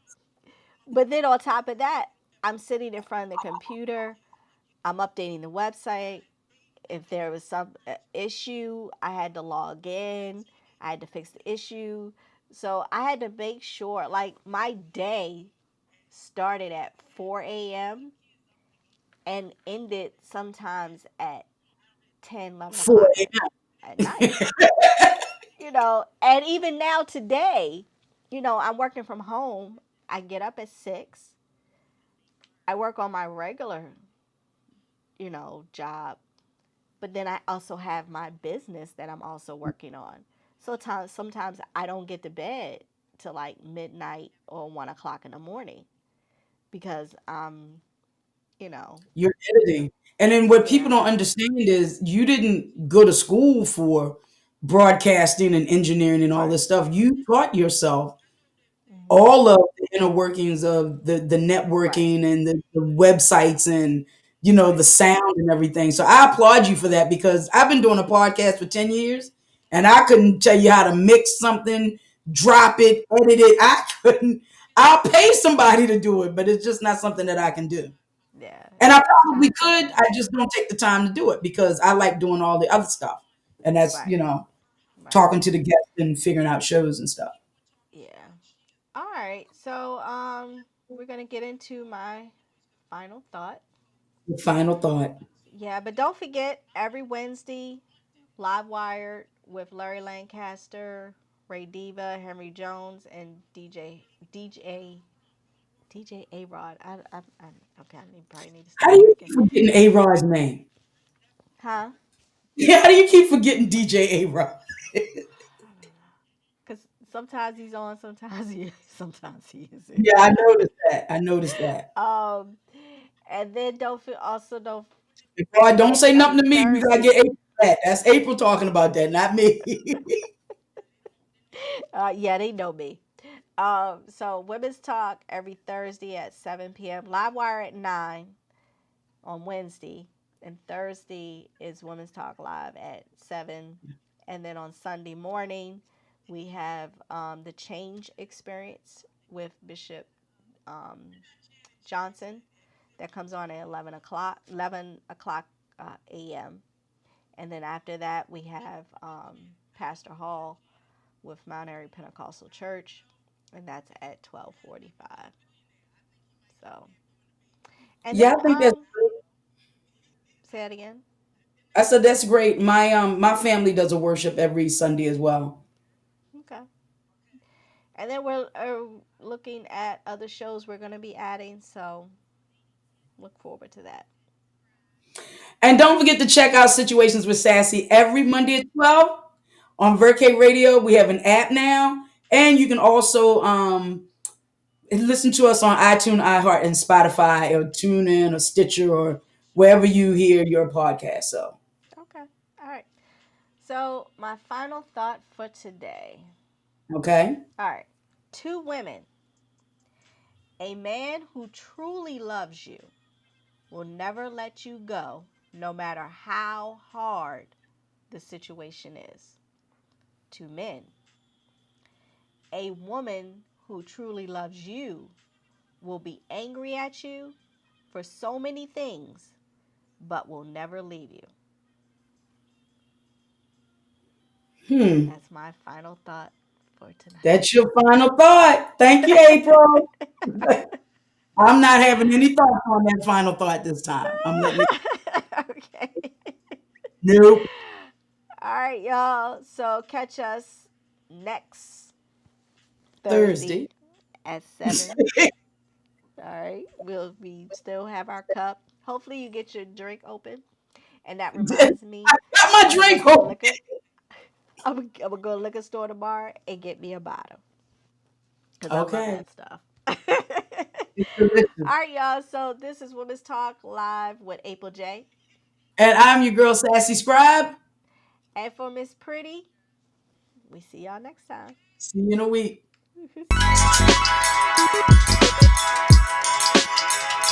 But then on top of that, I'm sitting in front of the computer. I'm updating the website. If there was some issue, I had to log in. I had to fix the issue. So I had to make sure, like, my day started at 4 a.m. and ended sometimes at 10, 11 4 o'clock at night. a.m. And even now today, I'm working from home. I get up at 6. I work on my regular, job, but then I also have my business that I'm also working on. So sometimes I don't get to bed till like midnight or 1 o'clock in the morning because you know, You're editing. And then what people yeah, don't understand is you didn't go to school for broadcasting and engineering and all right. this stuff. You taught yourself Hmm. all of the inner workings of the Right, networking and the websites and the right. sound and everything. So I applaud you for that because I've been doing a podcast for 10 years and I couldn't tell you how to mix something, drop it, edit it. I couldn't. I'll pay somebody to do it, but it's just not something that I can do. Yeah, And I it's probably not could. something. I just don't take the time to do it because I like doing all the other stuff. And that's, Right, right. talking to the guests and figuring out shows and stuff. Yeah. All right. So, we're gonna get into my final thought. The final thought. Yeah, but don't forget every Wednesday, Live Wired with Larry Lancaster, Ray Diva, Henry Jones, and DJ DJ A Rod. Okay. Probably need to How start do you working. keep forgetting A Rod's name? Huh? How do you keep forgetting DJ A Rod? Because sometimes he's on, sometimes he sometimes he isn't. Yeah, I noticed that. I noticed that. um, and then also don't Rod, don't forget say every nothing to me. You gotta get Thursday. April that. That's April talking about that, not me. Yeah, they know me. So Women's Talk every Thursday at 7 p.m. Live Wire at 9 on Wednesday. And Thursday is Women's Talk Live at 7. And then on Sunday morning, we have the Change Experience with Bishop um, Johnson that comes on at 11 o'clock a.m. And then after that, we have Pastor Hall with Mount Airy Pentecostal Church, and that's at 12:45. So, and Yeah, then I think that's great. say it again. I said that's great. My family does a worship every Sunday as well. Okay. And then we're looking at other shows we're going to be adding, so look forward to that. And don't forget to check out Situations with Sassy every Monday at 12 on Verke Radio. We have an app now. And you can also listen to us on iTunes, iHeart, and Spotify, or TuneIn, or Stitcher, or wherever you hear your podcast. So, Okay. All right. So, my final thought for today. okay. All right. Two women. A man who truly loves you will never let you go, no matter how hard the situation is. Two men. A woman who truly loves you will be angry at you for so many things, but will never leave you. Hmm. That's my final thought for tonight. That's your final thought. Thank you, April. I'm not having any thoughts on that final thought this time. I'm letting it. Okay. Nope. All right, y'all. So catch us next Thursday Thursday. at 7. All right. We still have our cup. Hopefully you get your drink open. And that reminds me, Got my I'm gonna go drink to the home. liquor. I'm gonna go to the liquor store tomorrow and get me a bottle because I love Okay. that stuff. It's delicious. All right, y'all. So this is Women's Talk Live with April J. And I'm your girl, Sassy Scribe. And for Miss Pretty, we see y'all next time. See you in a week. All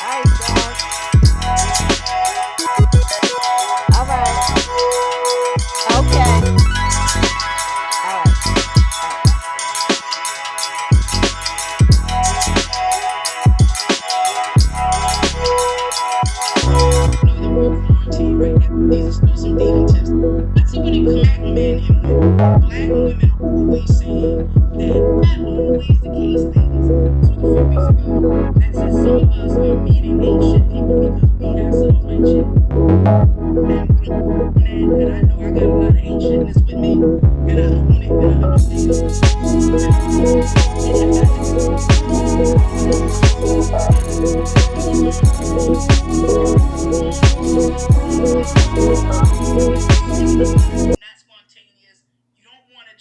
right, y'all. All right. Okay. All Know that we're in quarantine right now. These are still some daily tips. Let's see when it comes to men and women. Black women are always saying that not always the case, ladies. So a few weeks ago, that said some of us are meeting ancient people because we have self-mentioned. And I know I got a lot of ancientness with me, and I own it, and I understand it.